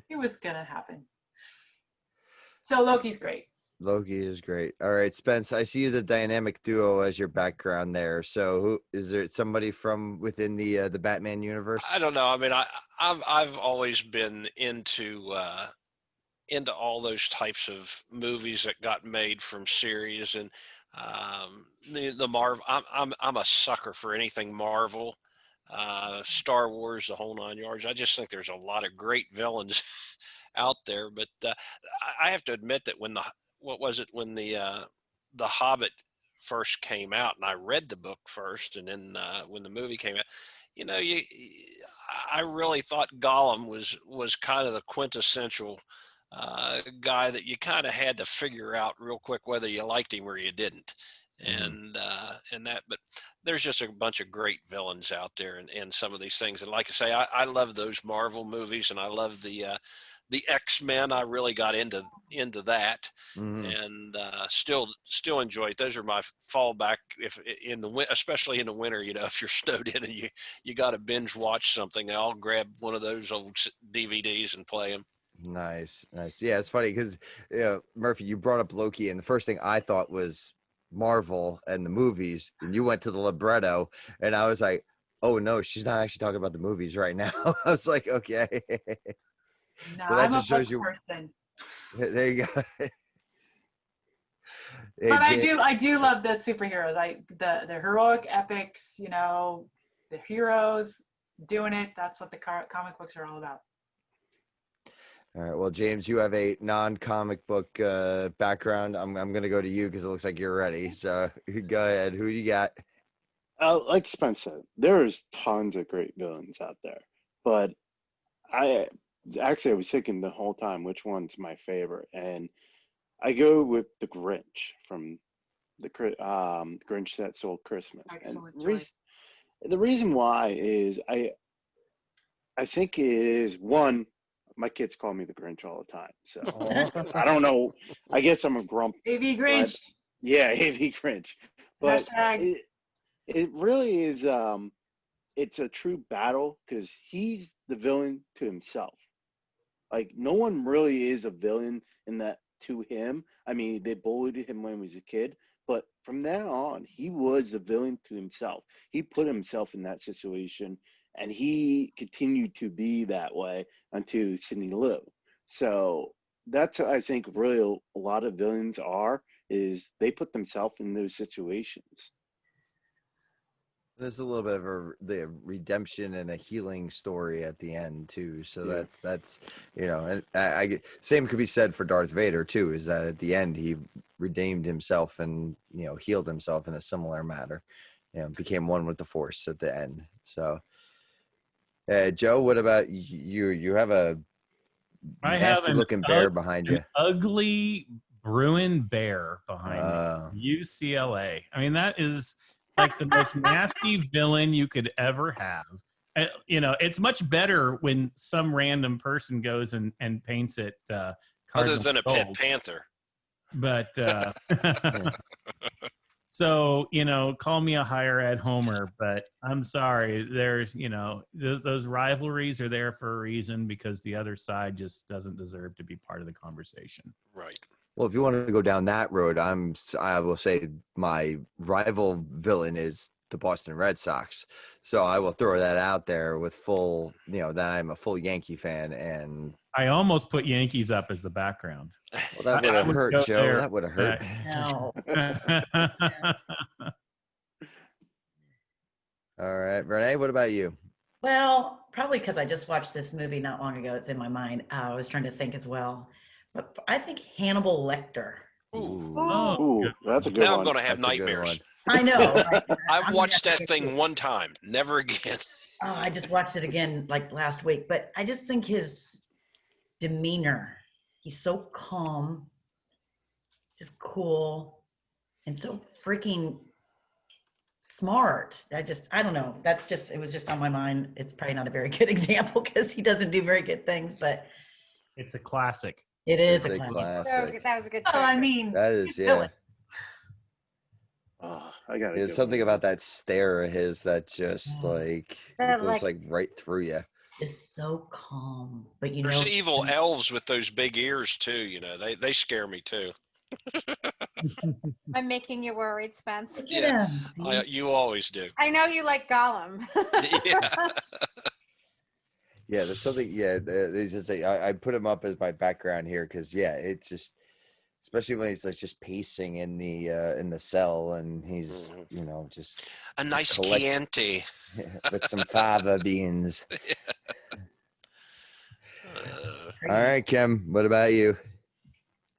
It was gonna happen. So Loki's great. Loki is great. All right, Spence, I see the dynamic duo as your background there. So who is there? Somebody from within the Batman universe? I don't know. I mean, I've always been into all those types of movies that got made from series, and the Marvel. I'm a sucker for anything Marvel. Star Wars, the whole 9 yards. I just think there's a lot of great villains out there. But I have to admit that when the Hobbit first came out, and I read the book first, and then when the movie came out, I really thought Gollum was kind of the quintessential guy that you kind of had to figure out real quick whether you liked him or you didn't. And but there's just a bunch of great villains out there in some of these things. And like I say, I love those Marvel movies, and I love the X-Men. I really got into that, and still enjoy it. Those are my fallback especially in the winter. If you're snowed in and you got to binge watch something, I'll grab one of those old DVDs and play them. Nice. Yeah, it's funny because Murphy, you brought up Loki, and the first thing I thought was Marvel and the movies, and you went to the libretto, and I was like, oh no, she's not actually talking about the movies right now. I was like, okay. No, so that I'm just shows you person. There you go. But I do love the superheroes, the heroic epics, the heroes doing it. That's what the comic books are all about. All right. Well, James, you have a non-comic book background. I'm going to go to you because it looks like you're ready. So go ahead. Who you got? Like Spence said, there's tons of great villains out there. But I was thinking the whole time which one's my favorite. And I go with the Grinch from the Grinch That Stole Christmas. Excellent And choice. the reason why is I think it is one. My kids call me the Grinch all the time, so Aw. I don't know. I guess I'm a grump, AV but Grinch. yeah, AV Grinch. But Hashtag. it really is. It's a true battle because he's the villain to himself. Like no one really is a villain in that to him. I mean, they bullied him when he was a kid, but from then on, he was a villain to himself. He put himself in that situation, and he continued to be that way until Sidney Lou. So that's what I think really a lot of villains are is they put themselves in those situations. There's a little bit of the redemption and a healing story at the end too. So Yeah. that's and same could be said for Darth Vader too. Is that at the end he redeemed himself and healed himself in a similar manner, became one with the Force at the end. So, Joe, what about you? You have a I have nasty an looking bear behind you. ugly Bruin bear behind me. UCLA. I mean, that is like the most nasty villain you could ever have. And, it's much better when some random person goes and paints it Other cardinal than a pet gold. panther. But so, call me a higher ed homer, but I'm sorry. There's, those rivalries are there for a reason because the other side just doesn't deserve to be part of the conversation. Right. Well, if you want to go down that road, I will say my rival villain is the Boston Red Sox. So I will throw that out there with full, that I'm a full Yankee fan. And I almost put Yankees up as the background. well, that would have hurt, Joe. There. That would have hurt. No. All right, Renee, what about you? Well, probably because I just watched this movie not long ago. It's in my mind. I was trying to think as well. But I think Hannibal Lecter. Ooh. Ooh, that's a good Now one. I'm going to have That's a good nightmares. I know. I've watched that thing one time, never again. Oh, I just watched it again like last week. But I just think his demeanor, he's so calm, just cool, and so freaking smart. I don't know. It was just on my mind. It's probably not a very good example because he doesn't do very good things, but It's a classic. it is It's a a classic. classic. That was a good Oh, choice. I mean, That is, Good one. Oh, I got There's something about that stare of his that just like That, goes like- like right through you. Just so calm. But There's evil elves with those big ears too. They scare me too. I'm making you worried, Spence. Look at him. See? You always do. I know you like Gollum. Yeah. Yeah, there's something. Yeah, there's just I put him up as my background here because it's just, especially when he's like just pacing in the cell and he's just A nice collect- Chianti. with some fava beans. Uh, All right, Kim, what about you?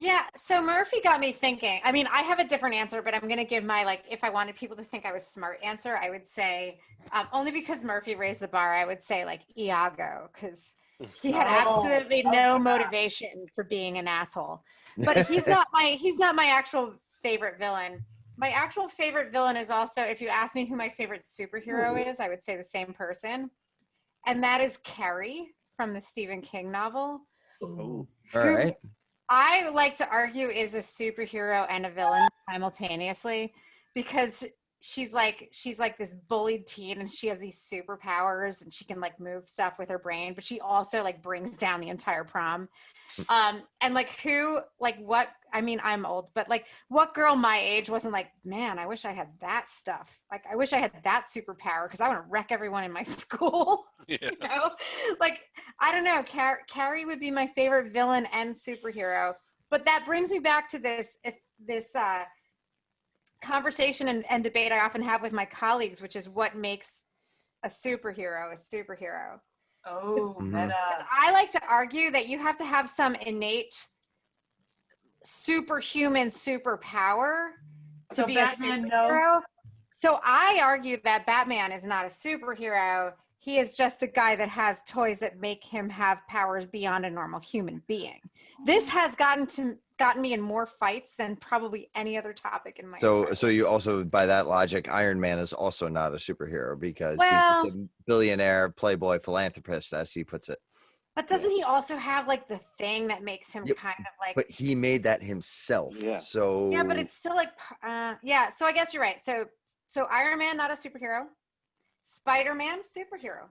Yeah, so Murphy got me thinking. I mean, I have a different answer, but I'm going to give my, if I wanted people to think I was smart answer, I would say, only because Murphy raised the bar, I would say Iago, because he had absolutely no motivation for being an asshole. But he's not my actual favorite villain. My actual favorite villain is also, if you ask me who my favorite superhero is, I would say the same person. And that is Carrie from the Stephen King novel. Oh, All right. I like to argue is a superhero and a villain simultaneously because she's like this bullied teen and she has these superpowers and she can move stuff with her brain, but she also brings down the entire prom. And I'm old, but what girl my age wasn't man, I wish I had that stuff. I wish I had that superpower because I want to wreck everyone in my school. yeah. I don't know. Carrie would be my favorite villain and superhero. But that brings me back to this conversation and debate I often have with my colleagues, which is what makes a superhero a superhero. oh, meta. I like to argue that you have to have some innate superhuman superpower to So be Batman, a no. superhero. So I argue that Batman is not a superhero. He is just a guy that has toys that make him have powers beyond a normal human being. this has gotten me in more fights than probably any other topic in my entire life. So you also, by that logic, Iron Man is also not a superhero because Well, he's just a billionaire playboy philanthropist, as he puts it. but doesn't he also have like the thing that makes him Yep. kind of like? But he made that himself. Yeah. So Yeah, but it's still like, yeah. So I guess you're right. So Iron Man, not a superhero. Spider-Man, superhero.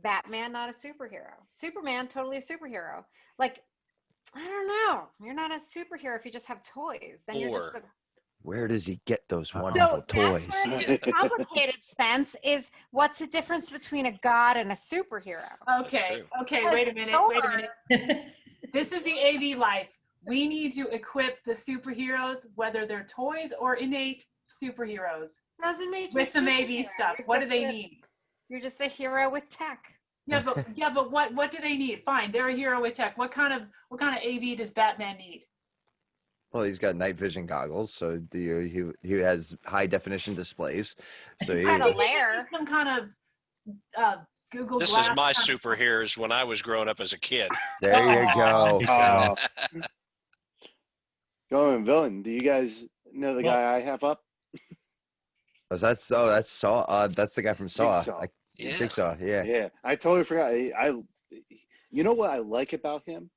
Batman, not a superhero. Superman, totally a superhero. Like, I don't know. You're not a superhero if you just have toys. Then you're just a. Where does he get those So wonderful toys? That's where it gets complicated, Spence, is what's the difference between a god and a superhero? Okay, okay, Because wait a minute. This is the AV life. We need to equip the superheroes, whether they're toys or innate superheroes, Doesn't make you with some AV superhero. stuff. You're What do just they a- need? You're just a hero with tech. Yeah, but what do they need? Fine, they're a hero with tech. What kind of AV does Batman need? Well, he's got night vision goggles, so he has high definition displays. So He's he, got a lair. Some kind of Google This Glass is my kind of- superheroes when I was growing up as a kid. there you go. Going villain. Do you guys know the guy I have up? That's Saw. That's the guy from Saw. Jigsaw. Yeah. Jigsaw. Yeah. Yeah, I totally forgot. You know what I like about him?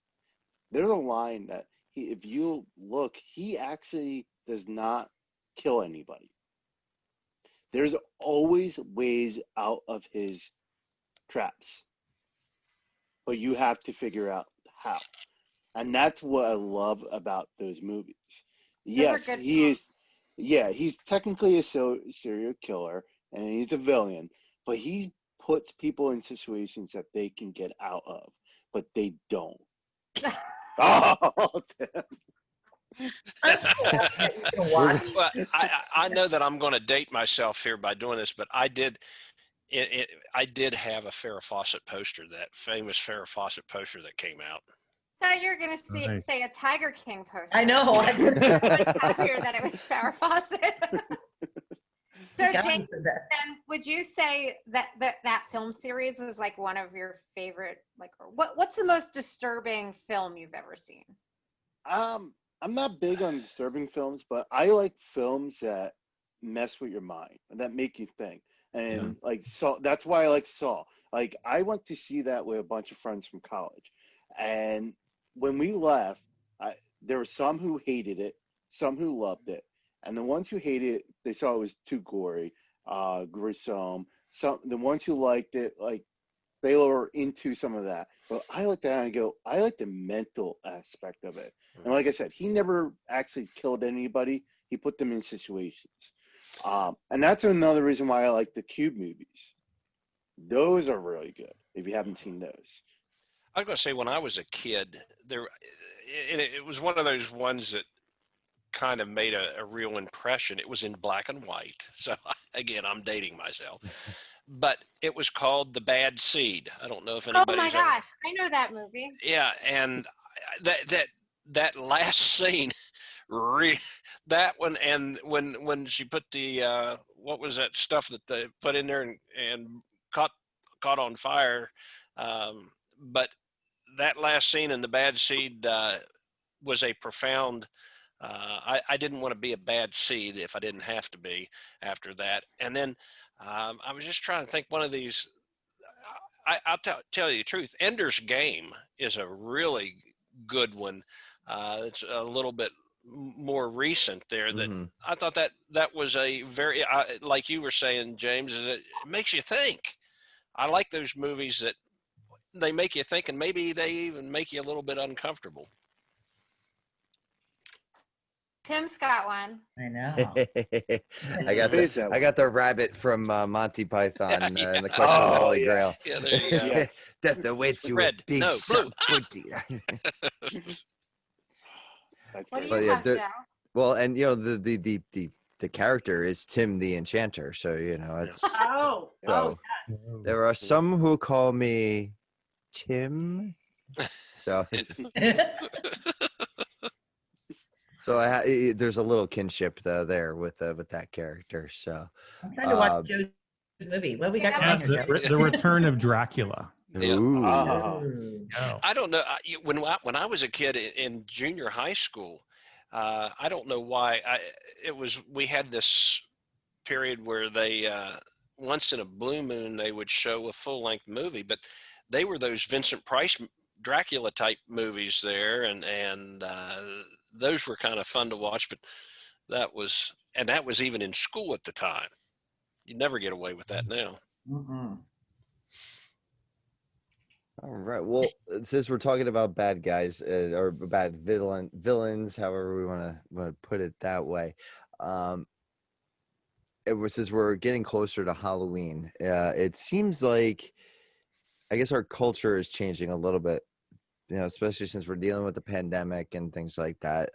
There's a line that if you look, he actually does not kill anybody. There's always ways out of his traps, but you have to figure out how. And that's what I love about those movies. Yes, good he is. films. Yeah, he's technically a serial killer and he's a villain, but he puts people in situations that they can get out of, but they don't. Oh, Tim. Well, I know that I'm going to date myself here by doing this, but I did have a Farrah Fawcett poster, that famous Farrah Fawcett poster that came out. Thought you were gonna Nice. say a Tiger King poster. I know. Much happier that it was Farrah Fawcett. So God, James, said that. then would you say that film series was like one of your favorite? Like, what's the most disturbing film you've ever seen? I'm not big on disturbing films, but I like films that mess with your mind and that make you think. And like Saw, that's why I like Saw. Like I went to see that with a bunch of friends from college, and when we left, there were some who hated it, some who loved it, and the ones who hated it, they saw it was too gory, gruesome. The ones who liked it, like they were into some of that. But I looked at it and I go, I like the mental aspect of it. And like I said, he never actually killed anybody. He put them in situations. And that's another reason why I like the Cube movies. Those are really good if you haven't seen those. I was going to say, when I was a kid, it was one of those ones that kind of made a real impression. It was in black and white. So again, I'm dating myself. But it was called The Bad Seed. I don't know if anybody's Oh my gosh, I know that movie. Yeah, and that last scene, that one, and when she put the what was that stuff that they put in there and caught on fire, but that last scene in The Bad Seed was a profound. I didn't want to be a bad seed if I didn't have to be after that. And then I was just trying to think one of these. I'll tell you the truth. Ender's Game is a really good one. It's a little bit more recent there. That I thought that was a very like you were saying, James. Is it makes you think. I like those movies that they make you think, and maybe they even make you a little bit uncomfortable. Tim's got one. I know. I got the rabbit from Monty Python and the Question of the Holy Grail. Yeah, there you go. Yes. Death awaits you Red. with big No, sharp blue. pointy. That's What do great. you have, the- Joe? Well, and you know the character is Tim the Enchanter, so you know it's. Oh, So, yes. there are some who call me Tim. So there's a little kinship there with that character. So I'm trying to watch Joe's movie. What have we got going here, Joe? The Return of Dracula. Yeah. Ooh. Ooh. Oh. I don't know. When I was a kid in junior high school, I don't know why. We had this period where they once in a blue moon they would show a full length movie, but they were those Vincent Price Dracula type movies there, and those were kind of fun to watch. But that was even in school at the time. You never get away with that now. Mm-mm. All right. Well, since we're talking about bad guys or bad villains, however we want to put it that way, since we're getting closer to Halloween, it seems like I guess our culture is changing a little bit. Especially since we're dealing with the pandemic and things like that.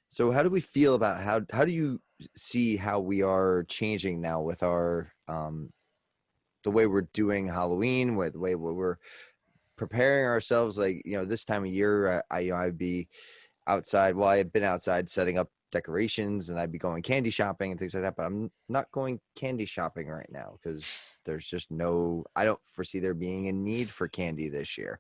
So how do we feel about how do you see how we are changing now with our the way we're doing Halloween, with the way we're preparing ourselves? Like, this time of year, I'd be outside. Well, I've been outside setting up decorations, and I'd be going candy shopping and things like that. But I'm not going candy shopping right now because there's just I don't foresee there being a need for candy this year.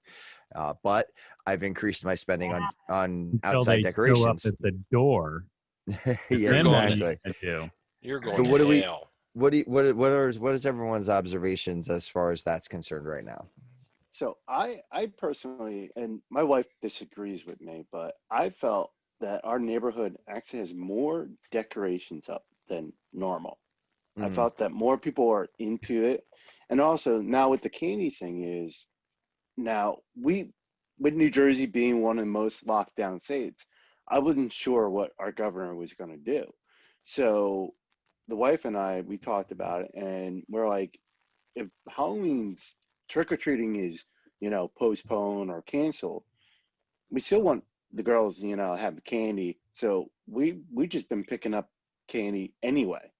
But I've increased my spending on Until outside they decorations. show up at the door. Yeah, You're Then what are exactly. you gonna do? You're going So to what do we? hell. What is everyone's observations as far as that's concerned right now? So I personally, and my wife disagrees with me, but I felt that our neighborhood actually has more decorations up than normal. I Mm, felt that more people are into it. And also now with the candy thing is now with New Jersey being one of the most locked down states, I wasn't sure what our governor was going to do. So the wife and I, we talked about it, and we're like, if Halloween's trick or treating is, postponed or canceled, we still want the girls, have candy. So we just been picking up candy anyway.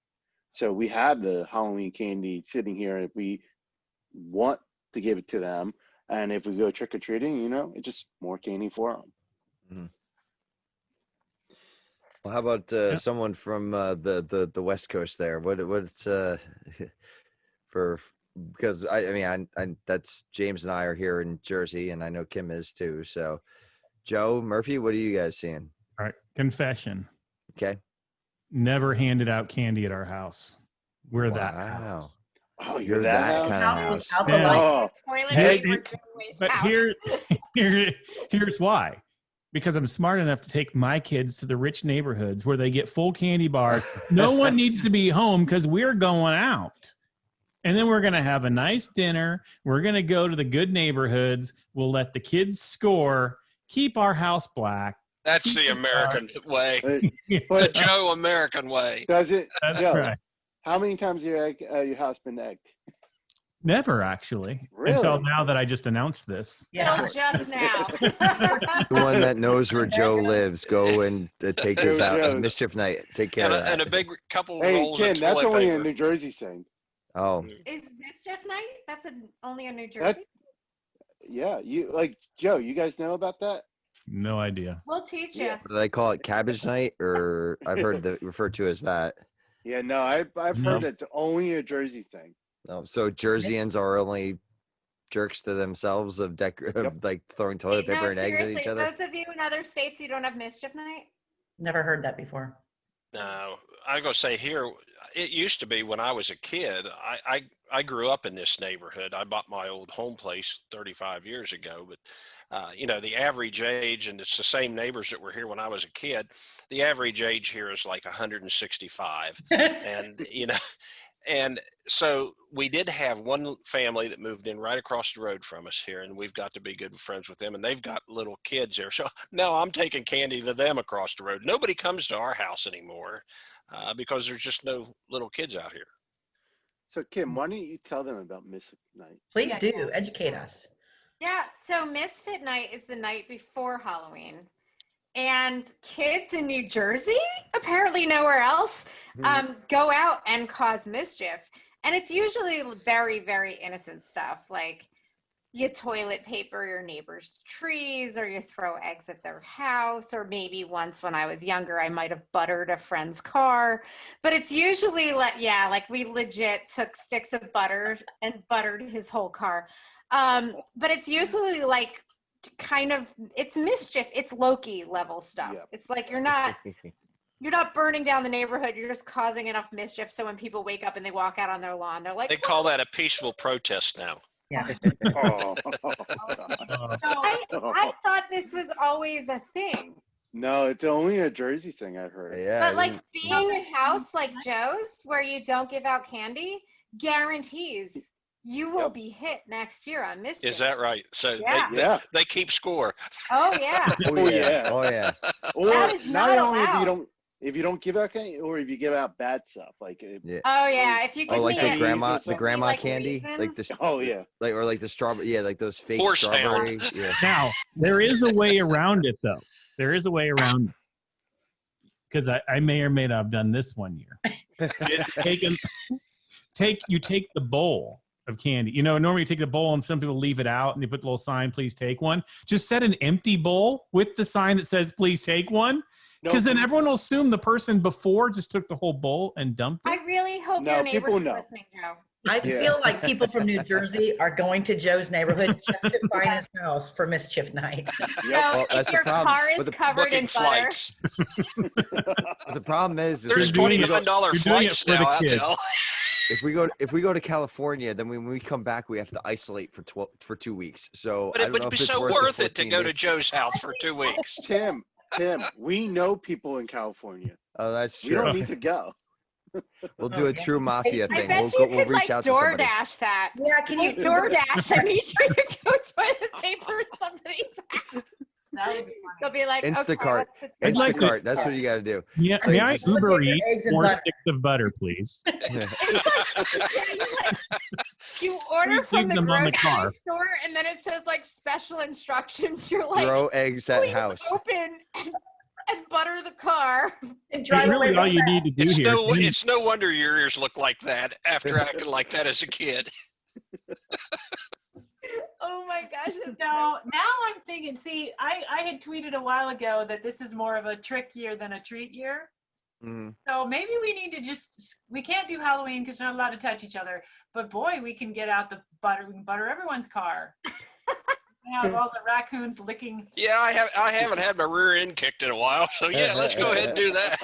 So we have the Halloween candy sitting here if we want to give it to them. And if we go trick or treating, it's just more candy for them. mm. Well, how about Yeah. someone from the West Coast there? What's for because I mean I that's James and I are here in Jersey, and I know Kim is too. So Joe, Murphy, what are you guys seeing? All right. Confession. Okay. Never handed out candy at our house. We're that house. Wow. Oh, You're that that house? kind of house. Out the Yeah. light. Oh, Toilet Hey, paper Joey's But house. here's why. Because I'm smart enough to take my kids to the rich neighborhoods where they get full candy bars. No one needs to be home because we're going out. And then we're going to have a nice dinner. We're going to go to the good neighborhoods. We'll let the kids score, keep our house black. That's keep the American way. but The Joe American way. does it? That's Joe, right. how many times your house been egged? Never actually. Really? Until now that I just announced this. Yeah. Till just now. The one that knows where Joe lives, go and take his Go, out Joe. Mischief Night. Take care And of that. and a big couple Hey, rolls Ken, of that's toilet only a paper. New Jersey thing. Oh, Is Mischief Night? That's only a New That's- Jersey? Yeah, Joe, you guys know about that? No idea. We'll teach you. Yeah. what do they call it? Cabbage Night, or I've heard that referred to as that. Yeah, no, I've No. heard it's only a Jersey thing. No, so Jerseyans are only jerks to themselves of like throwing toilet paper No, and eggs at seriously, each other. those of you in other states, you don't have Mischief Night? Never heard that before. No, I'm going to say here, it used to be when I was a kid. I grew up in this neighborhood. I bought my old home place 35 years ago, but the average age, and it's the same neighbors that were here when I was a kid, the average age here is like 165. And so we did have one family that moved in right across the road from us here, and we've got to be good friends with them, and they've got little kids there. So now I'm taking candy to them across the road. Nobody comes to our house anymore because there's just no little kids out here. So, Kim, why don't you tell them about Mischief Night? Please Yeah, do yeah. educate us. Yeah, so Misfit Night is the night before Halloween. And kids in New Jersey, apparently nowhere else, go out and cause mischief. And it's usually very, very innocent stuff, like you toilet paper your neighbor's trees, or you throw eggs at their house, or maybe once when I was younger, I might have buttered a friend's car. But it's usually like we legit took sticks of butter and buttered his whole car. But it's usually like kind of, it's mischief. It's Loki level stuff. Yep. It's like you're not burning down the neighborhood. You're just causing enough mischief so when people wake up and they walk out on their lawn, they're like, They call that a peaceful protest now. Yeah. Oh. I thought this was always a thing. No, it's only a Jersey thing, I've heard. Yeah. But like being a house like Joe's where you don't give out candy guarantees you will be hit next year on mischief. Is that right? So Yeah. they keep score. Oh yeah. Oh yeah. Oh yeah. Or That is not only allowed. if you don't give out candy, or if you give out bad stuff, like Yeah. Oh yeah. If you give like me the a- grandma like candy, like raisins. the oh yeah, like the strawberry, yeah, like those fake Horse strawberry. Yeah. Now, there is a way around it, though. There is a way around it. Because I may or may not have done this one year. You take the bowl of candy. You know, normally you take the bowl and some people leave it out and they put the little sign, please take one. Just set an empty bowl with the sign that says, please take one. Because then everyone will assume the person before just took the whole bowl and dumped it. I really hope No, your neighbors people are know. listening, Joe. I feel like people from New Jersey are going to Joe's neighborhood just to find his house for mischief night. So Well, that's if the your problem. car But is the- covered in Booking butter, flights. The problem is There's if we go- $29 you're doing it flights for the now out kids. to if we go to California, then when we come back, we have to isolate for 2 weeks. So But I it don't would know be if it's so worth worth the it to 14 go to days. Joe's house for 2 weeks. Tim, we know people in California. Oh, that's We don't true. need to go. We'll do a true mafia I thing. bet We'll you we'll could reach like out to somebody. DoorDash that. Yeah, can Hey, you DoorDash, I need you to go toilet paper somebody's house. That would be They'll be like, Instacart. Okay, let's I'd like to- Instacart. That's what you got to do. Yeah, So may you I just- Uber Look at Eats eggs and 4 butter. sticks of butter, please? you order Please from leave the them on the grocery car. store and then it says like special instructions. You're like, Grow eggs at please house. open and butter the car. and It's drive really away all real you fast? need to do It's here. no, it's no wonder your ears look like that after acting like that as a kid. Oh my gosh. That's No, now I'm thinking, see, I had tweeted a while ago that this is more of a trick year than a treat year. Mhm. So maybe we need to we can't do Halloween because we're not allowed to touch each other. But boy, we can get out the butter. We can butter everyone's car. Have all the raccoons licking. Yeah, I haven't had my rear end kicked in a while, so yeah, let's go ahead and do that.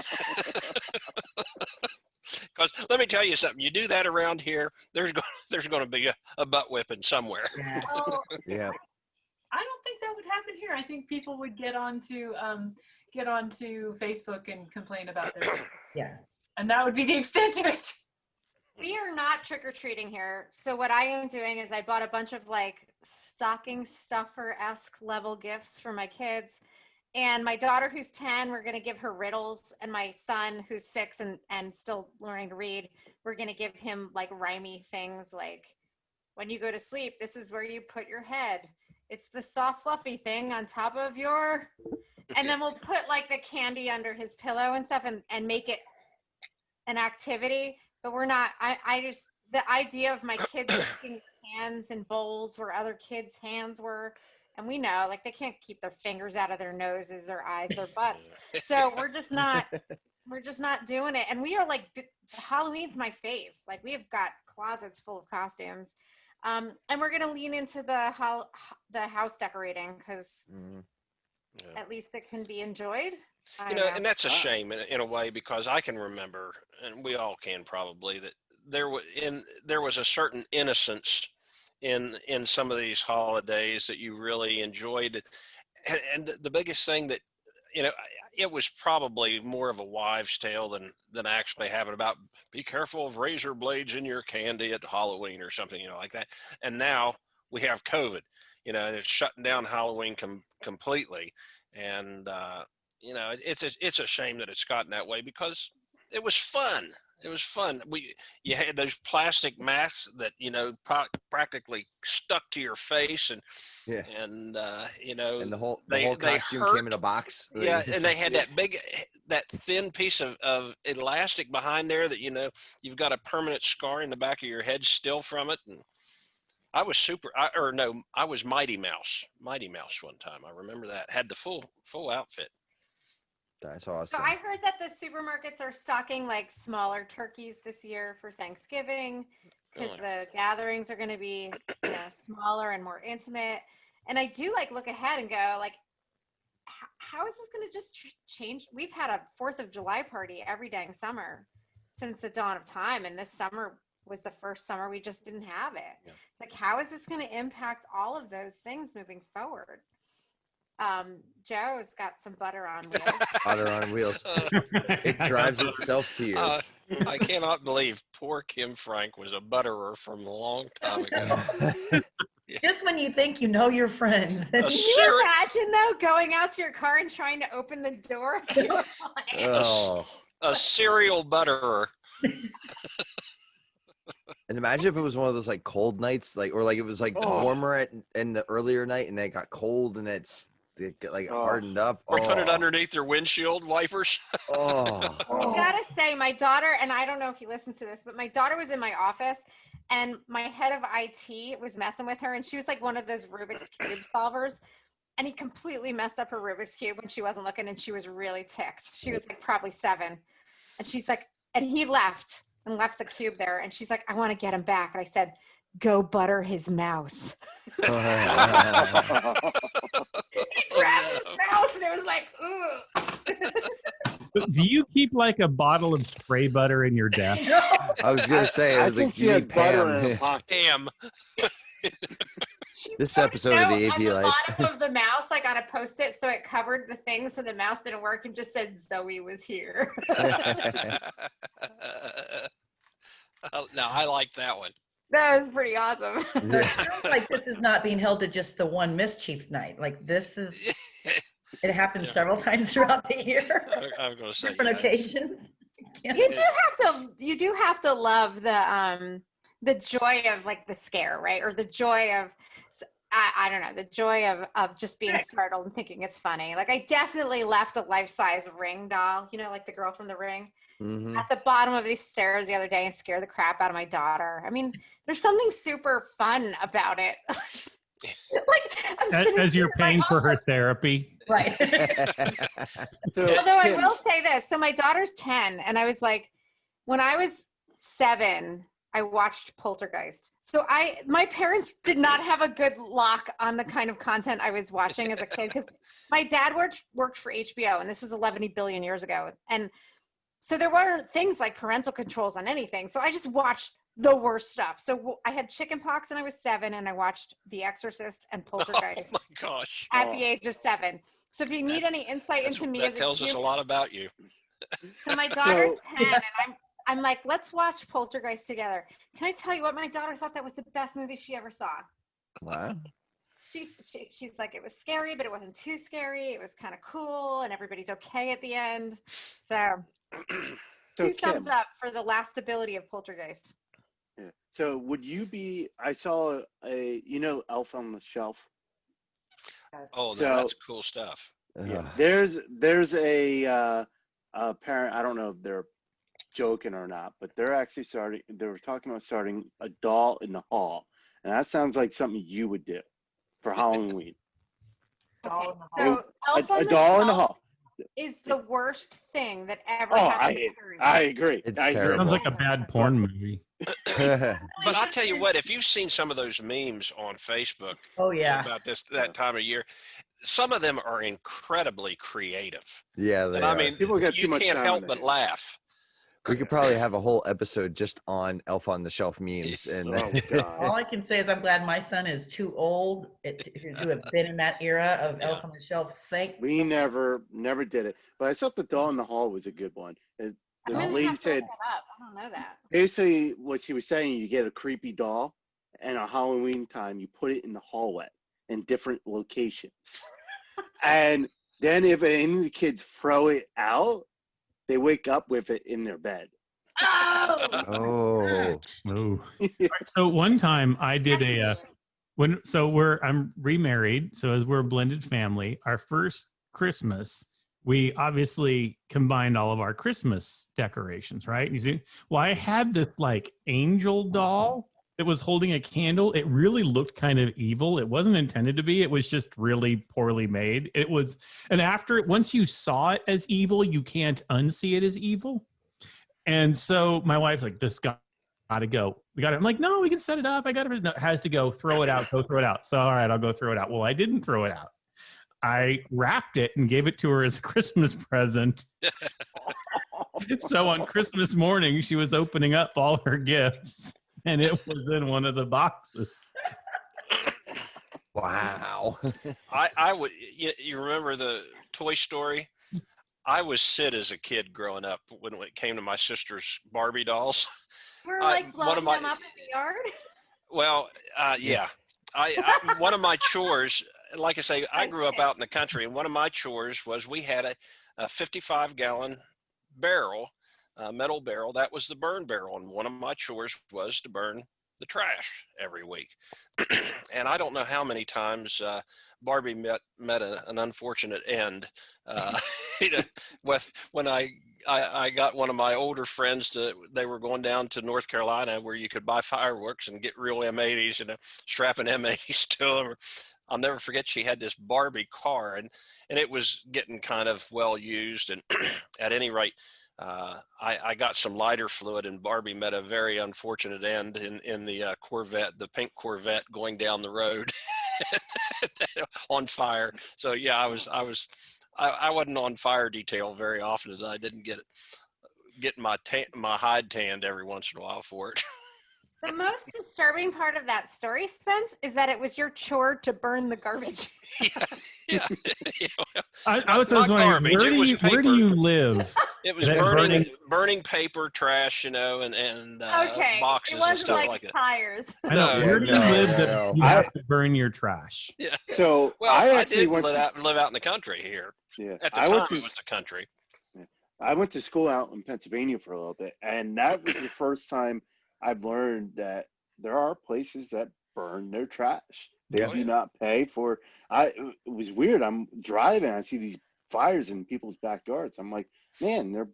Because let me tell you something, you do that around here, there's going to be a butt whipping somewhere. Yeah. Well, Yeah. I don't think that would happen here. I think people would get onto Facebook and complain about this, Yeah. and that would be the extent of it. We are not trick-or-treating here. So what I am doing is I bought a bunch of like stocking stuffer-esque level gifts for my kids. And my daughter who's 10, we're going to give her riddles. And my son who's 6 and still learning to read, we're going to give him like rhymey things like, when you go to sleep, this is where you put your head. It's the soft fluffy thing on top of your, and then we'll put like the candy under his pillow and stuff and make it an activity. But we're not, I just, the idea of my kids sticking hands in bowls where other kids' hands were, and we know, like, they can't keep their fingers out of their noses, their eyes, their butts. So we're just not doing it. And we are like, Halloween's my fave. Like, we have got closets full of costumes. And we're going to lean into the house decorating because at least it can be enjoyed. You know, and that's a shame in a way, because I can remember, and we all can probably, that there was a certain innocence in some of these holidays that you really enjoyed. And the biggest thing that, you know, it was probably more of a wives' tale than actually having about be careful of razor blades in your candy at Halloween or something, you know, like that. And now we have COVID, you know, and it's shutting down Halloween completely. And, you know, it's a shame that it's gotten that way, because it was fun. It was fun. You had those plastic masks that, you know, practically stuck to your face, and Yeah. and you know, And the whole they costume hurt. came in a box. Yeah, and they had that thin piece of elastic behind there that, you know, you've got a permanent scar in the back of your head still from it. And I was I was Mighty Mouse one time. I remember that. Had the full outfit. That's So awesome. I heard that the supermarkets are stocking like smaller turkeys this year for Thanksgiving. because the gatherings are going to be, smaller and more intimate. And I do look ahead and go how is this going to just change? We've had a 4th of July party every dang summer since the dawn of time. And this summer was the first summer we just didn't have it. Yeah. How is this going to impact all of those things moving forward? Joe's got some butter on wheels. Butter on wheels. It drives itself to you. I cannot believe poor Kim Frank was a butterer from a long time ago. Just when you think you know your friends. Can you imagine, though, going out to your car and trying to open the door? A serial butterer. And imagine if it was one of those cold nights, or it was warmer in the earlier night, and it got cold and it hardened up. Or put it underneath your windshield wipers. I gotta say, my daughter, and I don't know if he listens to this, but my daughter was in my office, and my head of IT was messing with her, and she was one of those Rubik's Cube solvers, and he completely messed up her Rubik's Cube when she wasn't looking, and she was really ticked. She was probably 7, and she's and he left the cube there, and she's I want to get him back. And I said, go butter his mouse. He grabbed his mouse, and it was ooh. Do you keep a bottle of spray butter in your desk? I was gonna say, I think she has butter in her pocket. Pam. This episode of the AV on the Life. bottom of the mouse, I got to post it so it covered the thing, so the mouse didn't work, and just said Zoe was here. No, I like that one. That was pretty awesome. It sounds this is not being held to just the one mischief night. This is, it happens several times throughout the year. I'm going to say different occasions. You do have to love the joy of the scare, right? Or the joy of, I don't know, the joy of just being startled and thinking it's funny. I definitely left a life-size Ring doll, the girl from The Ring, at the bottom of these stairs the other day and scared the crap out of my daughter. I mean, there's something super fun about it. As you're paying for her therapy. Right. Although I will say this. So my daughter's 10, and I was when I was 7, I watched Poltergeist. So my parents did not have a good lock on the kind of content I was watching as a kid, because my dad worked for HBO, and this was 11 billion years ago. And so there weren't things like parental controls on anything. So I just watched the worst stuff. So I had chickenpox and I was 7, and I watched The Exorcist and Poltergeist. Oh my gosh. At the age of 7. So if you need any insight into me, that tells us a lot about you. So my daughter's 10, and I'm let's watch Poltergeist together. Can I tell you what? My daughter thought that was the best movie she ever saw. Wow. She's it was scary, but it wasn't too scary. It was kind of cool, and everybody's okay at the end. So 2 thumbs up for the lastability of Poltergeist. Yeah. So would you be, I saw Elf on the Shelf. Oh, that's cool stuff. Yeah. There's a parent, I don't know if they're joking or not, but they were talking about starting a doll in the hall. And that sounds like something you would do for Halloween. Okay, so a doll in the hall is the worst thing that ever happened. I agree. It's I terrible. Sounds like a bad porn movie. But I'll tell you what, if you've seen some of those memes on Facebook about that time of year, some of them are incredibly creative. Yeah, they are. I mean, people get you can't help but laugh. We could probably have a whole episode just on Elf on the Shelf memes. And all I can say is I'm glad my son is too old to have been in that era of Elf on the Shelf. We never did it, but I thought the doll in the hall was a good one. The lady said, I don't know that. Basically, what she was saying, you get a creepy doll, and on Halloween time, you put it in the hallway in different locations. And then if any of the kids throw it out, they wake up with it in their bed. Oh. So one time I did I'm remarried. So as we're a blended family, our first Christmas, we obviously combined all of our Christmas decorations, right? You see, well, I had this angel doll that was holding a candle. It really looked kind of evil. It wasn't intended to be. It was just really poorly made. It was, and once you saw it as evil, you can't unsee it as evil. And so my wife's like, this got to go. We got it. I'm like, no, we can set it up. I got it. No, has to go throw it out. Go throw it out. So, all right, I'll go throw it out. Well, I didn't throw it out. I wrapped it and gave it to her as a Christmas present. So on Christmas morning, she was opening up all her gifts, and it was in one of the boxes. Wow. I would, you remember the Toy Story? I was Sid as a kid growing up when it came to my sister's Barbie dolls. We're like one of blowing my- them up in the yard. Well, yeah. I one of my chores, like I say, I grew up out in the country, and one of my chores was we had a 55-gallon barrel, metal barrel. That was the burn barrel, and one of my chores was to burn the trash every week. And I don't know how many times Barbie met an unfortunate end. When I got one of my older friends they were going down to North Carolina where you could buy fireworks and get real M80s and strapping M80s to them. I'll never forget, she had this Barbie car, and it was getting kind of well used. And at any rate, I got some lighter fluid, and Barbie met a very unfortunate end in the Corvette, the pink Corvette, going down the road on fire. So yeah, I wasn't on fire detail very often, and I didn't get my hide tanned every once in a while for it. The most disturbing part of that story, Spence, is that it was your chore to burn the garbage. Yeah. I was Not wondering, garbage, where it do was where do paper. you live? It was Is that burning paper, trash, and Okay, boxes it and wasn't stuff like, like that. tires. I know. No, Where do you live that you I- have to burn your trash? Yeah. So Well, I I actually did went live out in the country here. yeah, At the I time, went to it was the country. I went to school out in Pennsylvania for a little bit, and that was the first time I've learned that there are places that burn their trash. They Yeah. do not pay for. It was weird. I'm driving, I see these fires in people's backyards. I'm like, man, they're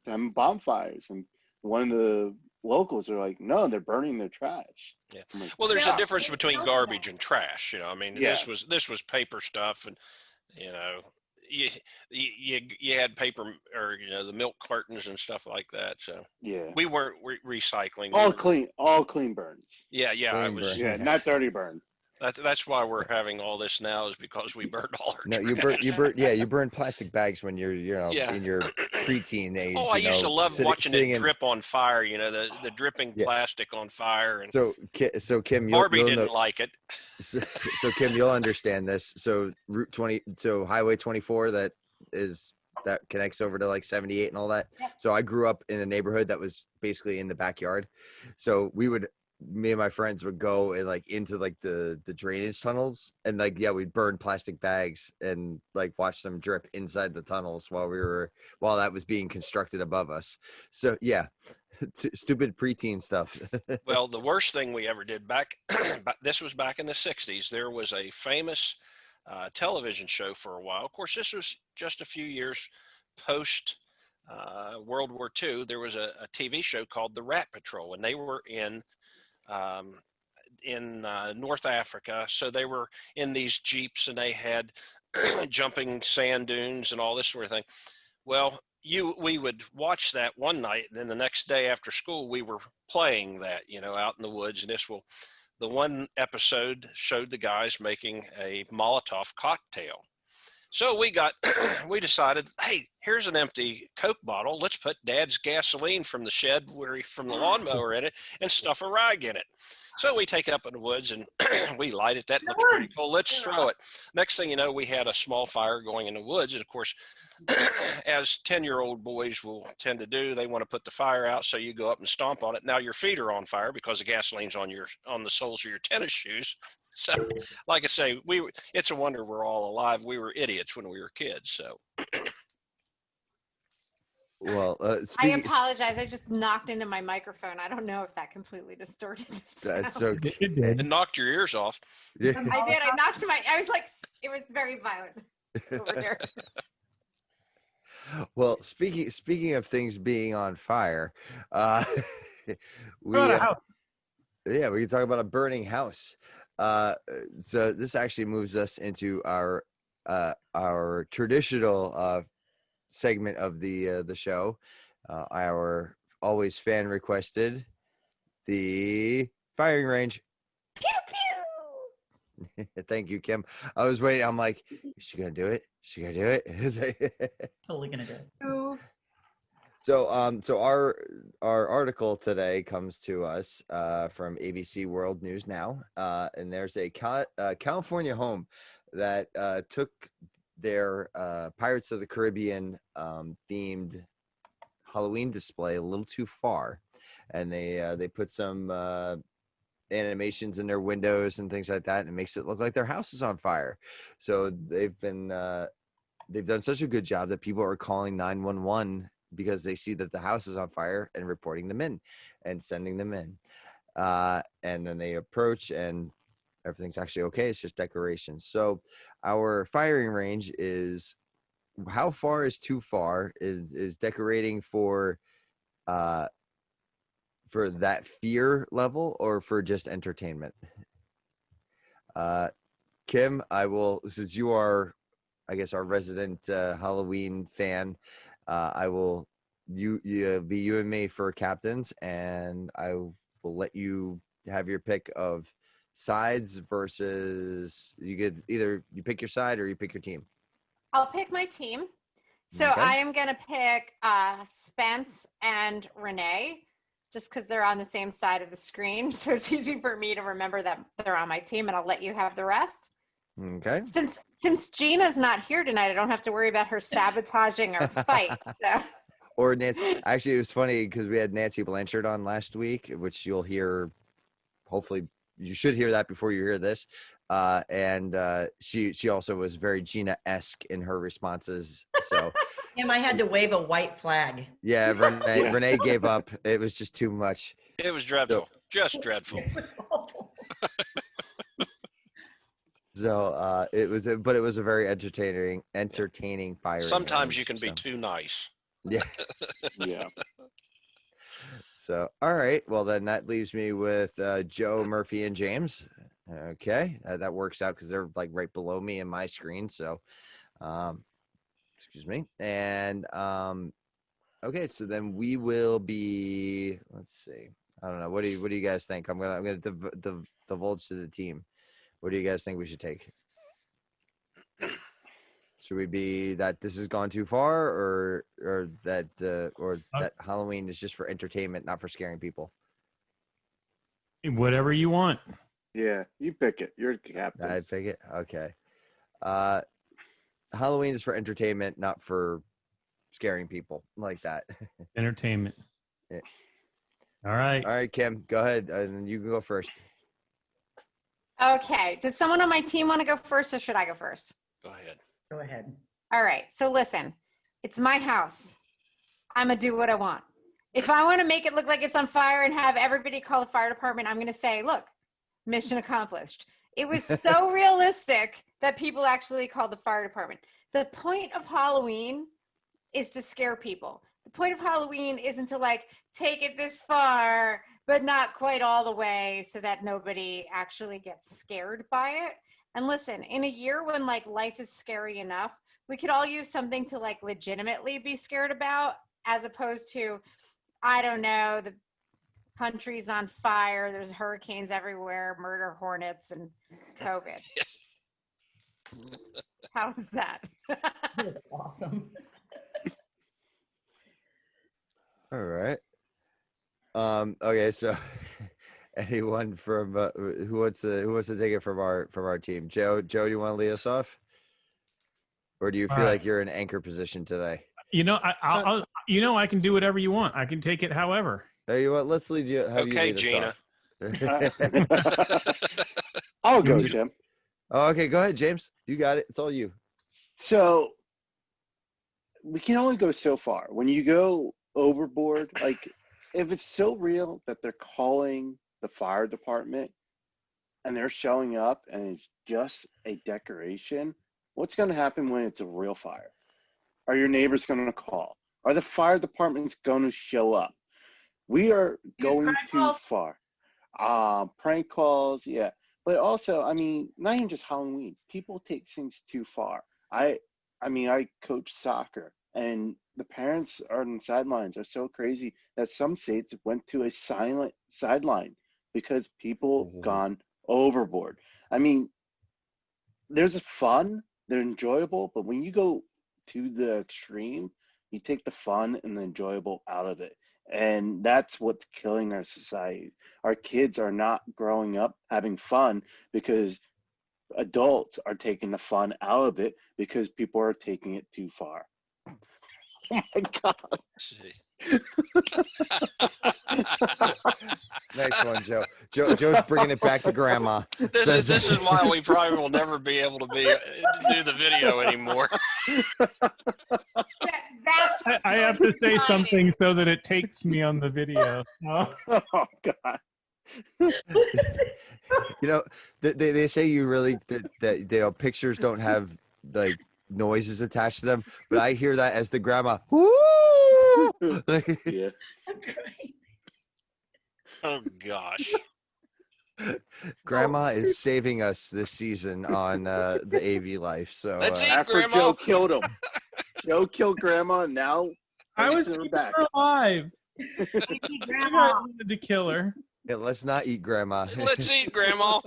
having bonfires, and one of the locals are like, no, they're burning their trash. Yeah. I'm like, Well, there's Yeah. a difference between garbage and trash. I mean, Yeah. this was paper stuff, and you know, you had paper, or the milk cartons and stuff like that. So yeah, we weren't recycling. all clean burns. Yeah, I Clean was. burn. Yeah, not dirty burn. That's why we're having all this now, is because we burned all our No, trash. you burn plastic bags when you're Yeah. in your preteen age. Oh, I used to love watching sitting it in- drip on fire. The dripping Yeah. plastic on fire, and So Kim, Barbie you'll didn't know, like it. so Kim, you'll understand this. So Route 20, so Highway 24, that connects over to like 78 and all that. Yep. So I grew up in a neighborhood that was basically in the backyard. So me and my friends would go and like into like the drainage tunnels, and like, yeah, we'd burn plastic bags and like watch them drip inside the tunnels while that was being constructed above us. So yeah, stupid preteen stuff. Well, the worst thing we ever did this was back in the 60s. There was a famous television show for a while. Of course, this was just a few years post World War II. There was a TV show called The Rat Patrol, and they were in North Africa. So they were in these Jeeps, and they had jumping sand dunes and all this sort of thing. Well, we would watch that one night, and then the next day after school, we were playing that, out in the woods. And the one episode showed the guys making a Molotov cocktail. So we decided, hey, here's an empty Coke bottle. Let's put Dad's gasoline from the shed from the lawnmower in it, and stuff a rag in it. So we take it up in the woods, and we light it. That looks pretty cool. Let's throw it. Next thing you know, we had a small fire going in the woods. And of course, as 10-year-old boys will tend to do, they want to put the fire out. So you go up and stomp on it. Now your feet are on fire because the gasoline's on the soles of your tennis shoes. So, like I say, it's a wonder we're all alive. We were idiots when we were kids. So. Well, I apologize. I just knocked into my microphone. I don't know if that completely distorted the sound. That's okay. It did. It knocked your ears off. Yeah. I did. I knocked I was like, it was very violent over there. Well, speaking of things being on fire, we What about a house? yeah, we can talk about a burning house. So this actually moves us into our traditional segment of the show, our always fan requested the firing range. Pew pew. Thank you, Kim. I was waiting. I'm like, is she gonna do it? Is she gonna do it? Totally gonna do it. So our article today comes to us from ABC World News Now, and there's a California home that took their Pirates of the Caribbean themed Halloween display a little too far, and they put some animations in their windows and things like that, and it makes it look like their house is on fire. So they've done such a good job that people are calling 911 because they see that the house is on fire and reporting them in and sending them in. And then they approach and everything's actually okay. It's just decorations. So our firing range is, how far is too far? Is decorating for that fear level or for just entertainment? Kim, since you are, I guess, our resident Halloween fan, I will be you and me for captains, and I will let you have your pick of sides versus, you could either you pick your side or you pick your team. I'll pick my team. So Okay. I am going to pick Spence and Renee, just because they're on the same side of the screen. So it's easy for me to remember that they're on my team, and I'll let you have the rest. Okay. Since Gina's not here tonight, I don't have to worry about her sabotaging our fight. So. Or Nancy. Actually, it was funny because we had Nancy Blanchard on last week, which you'll hear. Hopefully, you should hear that before you hear this. And she also was very Gina-esque in her responses. So, Kim, I had to wave a white flag. yeah, Renee gave up. It was just too much. It was dreadful, just dreadful. It was awful. So it was a very entertaining fire. Sometimes you can be too nice. Yeah. Yeah. So, all right. Well, then that leaves me with Joe, Murphy, and James. Okay. That works out because they're like right below me in my screen. So, excuse me. And, okay. So then we will be, let's see. I don't know. What do you guys think? I'm going to divulge to the team. What do you guys think we should take? Should we be that this has gone too far, or that Halloween is just for entertainment, not for scaring people? Whatever you want. Yeah, you pick it. You're the captain. I pick it. Okay. Halloween is for entertainment, not for scaring people like that. Entertainment. Yeah. All right. All right, Kim, go ahead, and you can go first. Okay. Does someone on my team want to go first, or should I go first? Go ahead. Go ahead. All right. So listen, it's my house. I'm going to do what I want. If I want to make it look like it's on fire and have everybody call the fire department, I'm going to say, look, mission accomplished. It was so realistic that people actually called the fire department. The point of Halloween is to scare people. The point of Halloween isn't to like take it this far, but not quite all the way so that nobody actually gets scared by it. And listen, in a year when like life is scary enough, we could all use something to like legitimately be scared about, as opposed to, I don't know, the country's on fire, there's hurricanes everywhere, murder hornets, and COVID. How was that? That was awesome. All right. Okay, so anyone from who wants to take it from our team? Joe, do you want to lead us off, or do you feel like you're in anchor position today? You know, I can do whatever you want. I can take it however. Hey, you what? Let's lead you. Okay, you lead Gina. I'll go, Jim. Oh, okay, go ahead, James. You got it. It's all you. So we can only go so far. When you go overboard, like if it's so real that they're calling the fire department and they're showing up and it's just a decoration, what's going to happen when it's a real fire? Are your neighbors going to call? Are the fire departments going to show up? We are going too far. Prank calls, yeah. But also, I mean, not even just Halloween. People take things too far. I mean, I coach soccer, and the parents are on the sidelines are so crazy that some states went to a silent sideline because people gone overboard. I mean, there's fun, they're enjoyable, but when you go to the extreme, you take the fun and the enjoyable out of it. And that's what's killing our society. Our kids are not growing up having fun because adults are taking the fun out of it because people are taking it too far. Oh my God. Nice one, Joe. Joe's bringing it back to grandma. This is why we probably will never be able to do the video anymore. That's what's I have most to say exciting. something so that it takes me on the video. Oh. Oh God. You know, they say you really that you know, pictures don't have like noises attached to them, but I hear that as the grandma. Woo! Yeah. I'm crying. Oh gosh. Grandma is saving us this season on the AV life. So Let's eat, After Grandma. Joe killed him. Joe killed grandma, and now I was bringing her keeping back. her alive. Baby You guys grandma. wanted to kill her. yeah, let's not eat grandma. Let's eat, Grandma.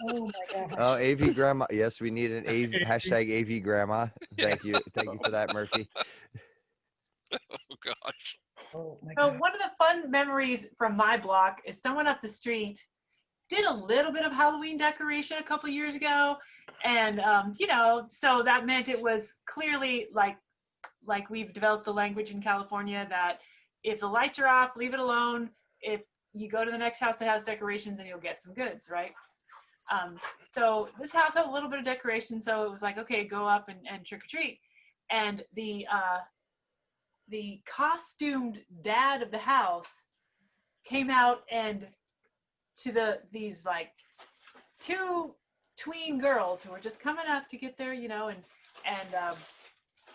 Oh my gosh. Oh, AV grandma. Yes, we need an AV hashtag AV grandma. Thank you for that, Murphy. Oh gosh. Oh my So God. one of the fun memories from my block is someone up the street did a little bit of Halloween decoration a couple years ago, and you know, so that meant it was clearly like we've developed the language in California that if the lights are off, leave it alone. If you go to the next house that has decorations, and you'll get some goods, right? So this house had a little bit of decoration, so it was like, okay, go up and trick or treat, and the costumed dad of the house came out and to these like two tween girls who were just coming up to get there, you know, and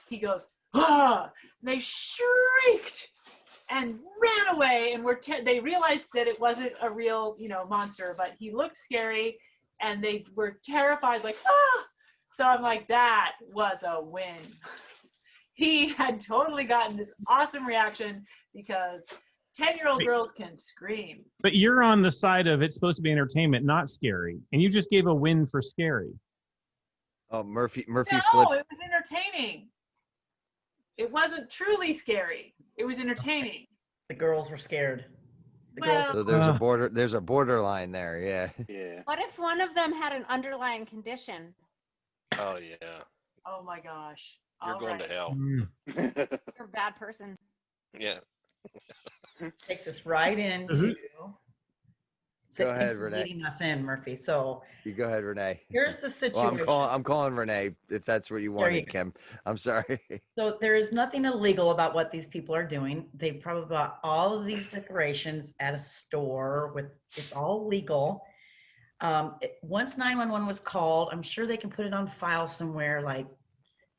he goes, ah! They shrieked and ran away, and they realized that it wasn't a real, you know, monster, but he looked scary, and they were terrified, like, ah! So I'm like, that was a win. He had totally gotten this awesome reaction because 10-year-old girls can scream. But you're on the side of it's supposed to be entertainment, not scary. And you just gave a win for scary. Oh, Murphy No, flipped. it was entertaining. It wasn't truly scary. It was entertaining. The girls were scared. The Well, So there's a borderline there. Yeah. Yeah. What if one of them had an underlying condition? Oh yeah. oh my gosh. You're All going to right. hell. You're a bad person. Yeah. Take this right into. Mm-hmm. Go ahead, into Renee. leading us in, Murphy. So You go ahead, Renee. here's the Well, situation. I'm calling Renee if that's what you There you wanted, go. Kim. I'm sorry. So there is nothing illegal about what these people are doing. They probably bought all of these decorations at a store with, it's all legal. Once 911 was called, I'm sure they can put it on file somewhere, like,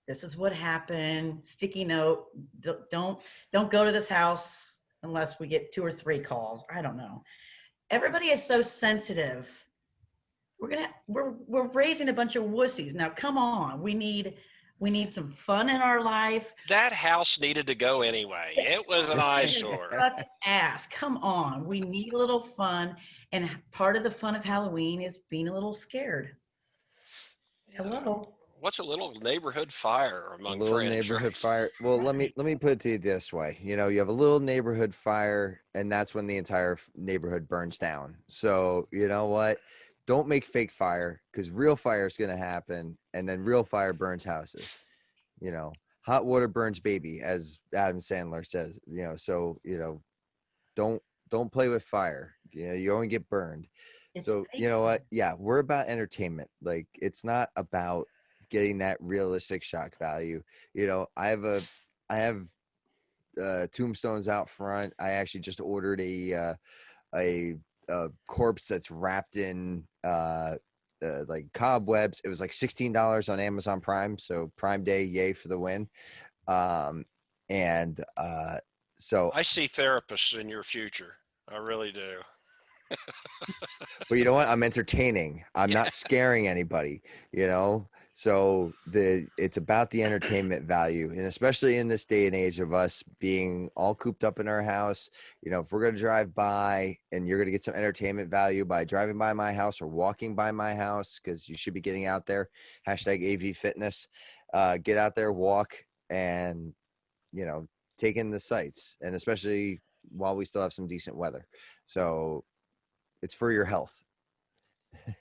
this is what happened, sticky note, don't go to this house unless we get 2 or 3 calls. I don't know. Everybody is so sensitive. We're raising a bunch of wussies. Now, come on. We need some fun in our life. That house needed to go anyway. It was an eyesore. Let's ask. Come on. We need a little fun. And part of the fun of Halloween is being a little scared. Hello. What's a little neighborhood fire A among little friends? neighborhood right? fire. Well, let me put it to you this way. You know, you have a little neighborhood fire, and that's when the entire neighborhood burns down. So you know what? Don't make fake fire, because real fire is going to happen, and then real fire burns houses. You know, hot water burns baby, as Adam Sandler says. You know, so you know, don't play with fire. You know, you only get burned. It's So you know what? Yeah, we're about entertainment. Like, it's not about getting that realistic shock value. You know, I have tombstones out front. I actually just ordered a corpse that's wrapped in like cobwebs. It was like $16 on Amazon Prime, so Prime Day, yay for the win. So I see therapists in your future. I really do. but you know what? I'm entertaining. I'm not scaring anybody, you know? So it's about the entertainment value, and especially in this day and age of us being all cooped up in our house, if we're going to drive by and you're going to get some entertainment value by driving by my house or walking by my house, because you should be getting out there, hashtag AV fitness, get out there, walk, and, take in the sights, and especially while we still have some decent weather. So it's for your health.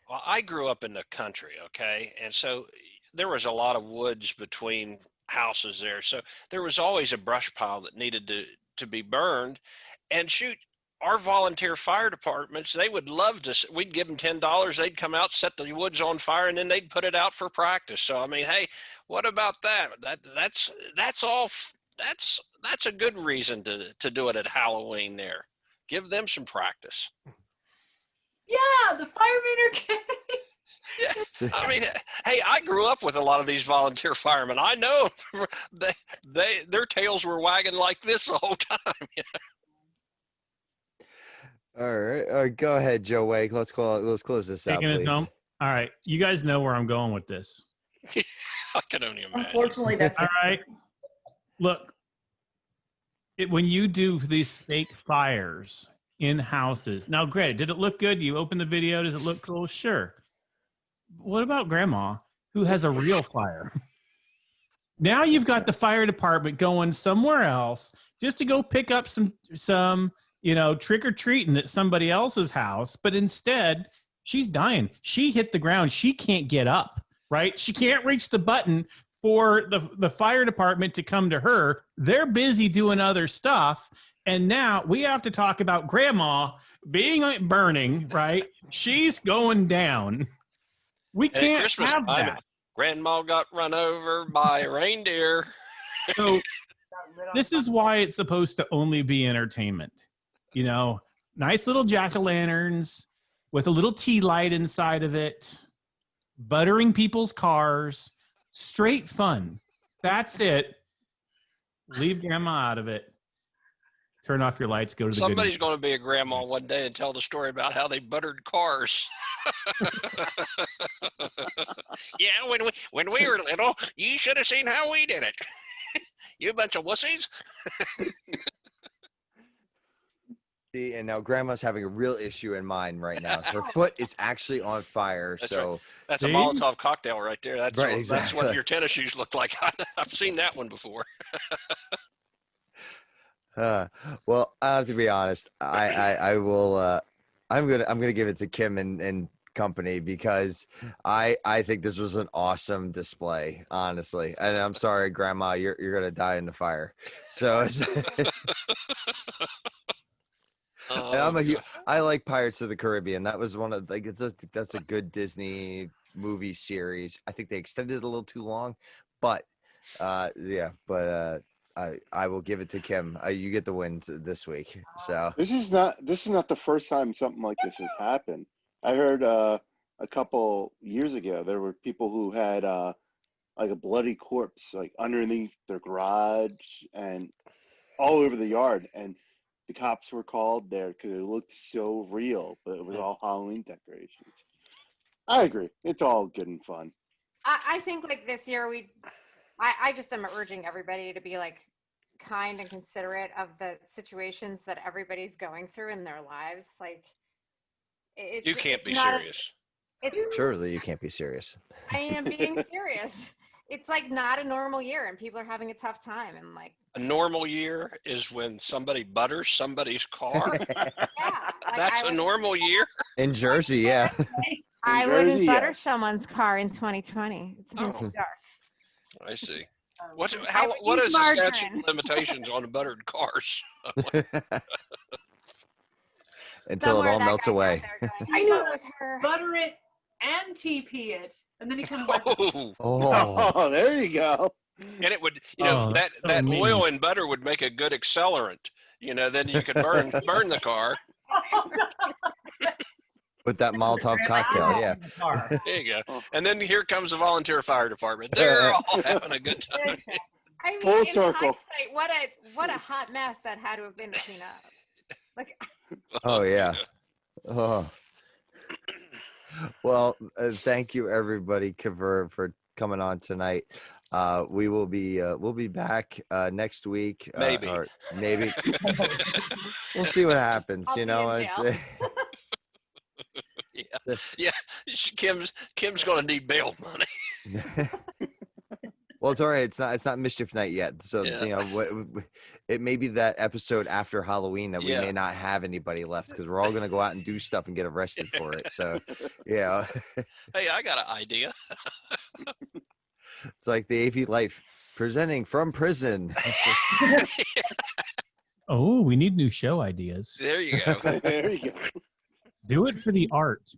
Well, I grew up in the country, okay? And so there was a lot of woods between houses there. So there was always a brush pile that needed to be burned. And shoot, our volunteer fire departments, they would love to, we'd give them $10. They'd come out, set the woods on fire, and then they'd put it out for practice. So, I mean, hey, what about that? That's all, that's a good reason to do it at Halloween there. Give them some practice. Yeah, the firemen are gay. Yeah, I mean, hey, I grew up with a lot of these volunteer firemen. I know their tails were wagging like this the whole time. All right, go ahead, Joe Wake. Let's close this out, Taking us please. home. All right, you guys know where I'm going with this. I can only imagine. Unfortunately, that's All right. Look, when you do these fake fires in houses, now, granted, did it look good? You open the video. Does it look cool? Sure. What about grandma who has a real fire? Now you've got the fire department going somewhere else just to go pick up some trick or treating at somebody else's house, but instead she's dying. She hit the ground. She can't get up, right? She can't reach the button for the fire department to come to her. They're busy doing other stuff. And now we have to talk about grandma being burning, right? She's going down. We can't have that. Grandma got run over by a reindeer. So this is why it's supposed to only be entertainment. Nice little jack-o'-lanterns with a little tea light inside of it, buttering people's cars, straight fun. That's it. Leave grandma out of it. Turn off your lights, go to the Somebody's going to be a grandma one day and tell the story about how they buttered cars. Yeah, when we were little, you should have seen how we did it. You bunch of wussies. See, and now grandma's having a real issue in mind right now. Her foot is actually on fire. That's so right. That's a Molotov cocktail right there. That's right, That's exactly. what your tennis shoes look like. I've seen that one before. Well, I have to be honest. I will. I'm gonna give it to Kim and company, because I think this was an awesome display, honestly. And I'm sorry, Grandma, you're gonna die in the fire. So. And I like Pirates of the Caribbean. That was one of that's a good Disney movie series. I think they extended it a little too long, but I will give it to Kim. You get the win this week. So this is not the first time something like this has happened. I heard a couple years ago there were people who had like a bloody corpse like underneath their garage and all over the yard, and the cops were called there because it looked so real, but it was all Halloween decorations. I agree. It's all good and fun. I think like this year I just am urging everybody to be like kind and considerate of the situations that everybody's going through in their lives. Like you can't be serious. Surely you can't be serious. I am being serious. It's like not a normal year and people are having a tough time, and like A normal year is when somebody butters somebody's car. yeah, like That's a normal year. In Jersey, yeah. I Jersey, wouldn't butter yes. someone's car in 2020. It's been too dark. I see. I What would is use the statute margarine. of limitations on buttered cars? Until Somewhere it all that melts guy's out away. there going, I know it was her. Butter it and TP it, and then he comes back. Oh, Oh, there you go. and it would, Oh, that that's so mean. oil and butter would make a good accelerant. Then you could burn the car. with that Molotov cocktail, yeah. There you go. And then here comes the volunteer fire department. They're all having a good time. I mean, Full in circle. hindsight, what a hot mess that had to have been to clean up. Like, Oh yeah. Oh. Well, thank you everybody for coming on tonight. We'll be back next week. Maybe. Or maybe we'll see what happens. I'll You be know, in it's jail. Yeah. Kim's going to need bail money. well, it's all right. It's not mischief night yet. So Yeah. you know, it may be that episode after Halloween that we Yeah. may not have anybody left because we're all gonna go out and do stuff and get arrested for it. So, yeah, Hey, I got an idea. it's like the AV Life presenting from prison. Oh, we need new show ideas. There you go. There you go. Do it for the art.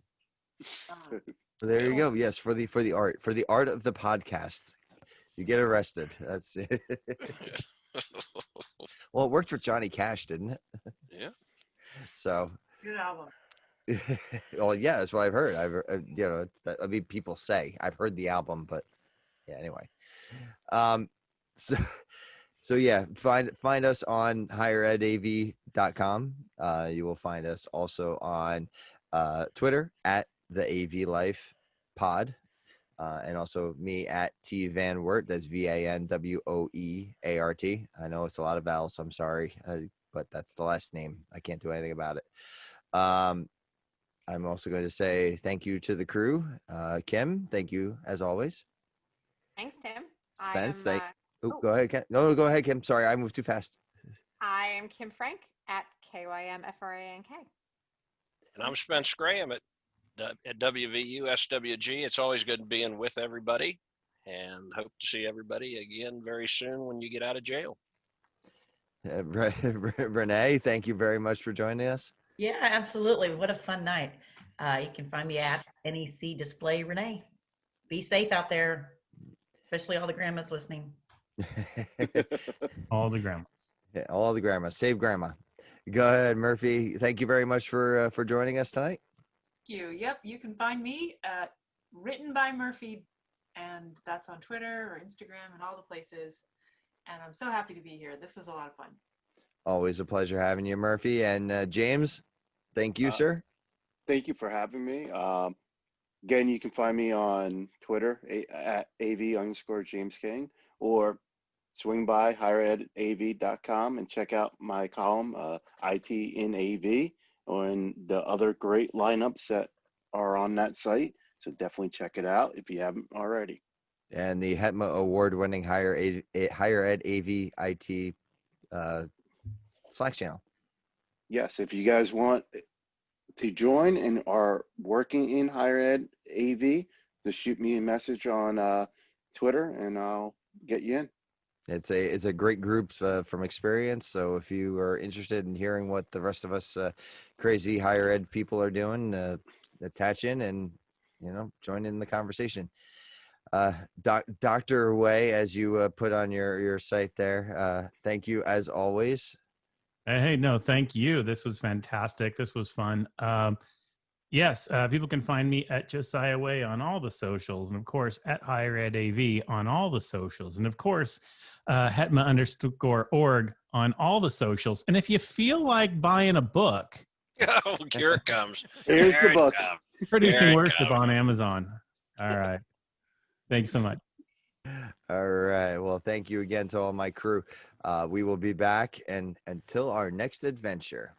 There you go. Yes, for the art of the podcast. You get arrested. That's it. Well, it worked for Johnny Cash, didn't it? Yeah. So, Good album. well, yeah, that's what I've heard. You know, it's that, I mean, people say I've heard the album, but yeah. Anyway, so yeah, find us on higheredav.com. You will find us also on Twitter at the AV Life Pod. And also me at T Van Wert. That's VANWOEART. I know it's a lot of vowels. I'm sorry, but that's the last name. I can't do anything about it. I'm also going to say thank you to the crew. Kim, thank you as always. Thanks, Tim. Spence, go ahead, Kim. No, go ahead, Kim. Sorry, I moved too fast. I am Kim Frank at KYMFRANK. And I'm Spence Graham at WVU SWG. It's always good being with everybody, and hope to see everybody again very soon when you get out of jail. Renee, thank you very much for joining us. Yeah, absolutely. What a fun night. You can find me at NEC Display Renee. Be safe out there, especially all the grandmas listening. All the grandmas. Yeah, all the grandmas. Save grandma. Go ahead, Murphy. Thank you very much for joining us tonight. Thank you. Yep, you can find me at Written by Murphy, and that's on Twitter or Instagram and all the places. And I'm so happy to be here. This was a lot of fun. Always a pleasure having you, Murphy. And James, thank you, sir. Thank you for having me. Again, you can find me on Twitter at AV_James King, or swing by higheredav.com and check out my column, IT in AV, and the other great lineups that are on that site. So definitely check it out if you haven't already. And the HETMA award-winning higher ed AV IT Slack channel. Yes, if you guys want to join and are working in higher ed AV, just shoot me a message on Twitter and I'll get you in. It's a great group from experience. So if you are interested in hearing what the rest of us crazy higher ed people are doing, attach in and join in the conversation. Dr. Way, as you put on your site there, thank you as always. Hey, no, thank you. This was fantastic. This was fun. Yes, people can find me at Josiah Way on all the socials, and of course at Higher Ed AV on all the socials, and of course hetma_org on all the socials. And if you feel like buying a book, Oh, here it comes. Here's There the it book. comes. producing There it worship comes. on Amazon. All right. Thanks so much. All right. Well, thank you again to all my crew. We will be back, and until our next adventure.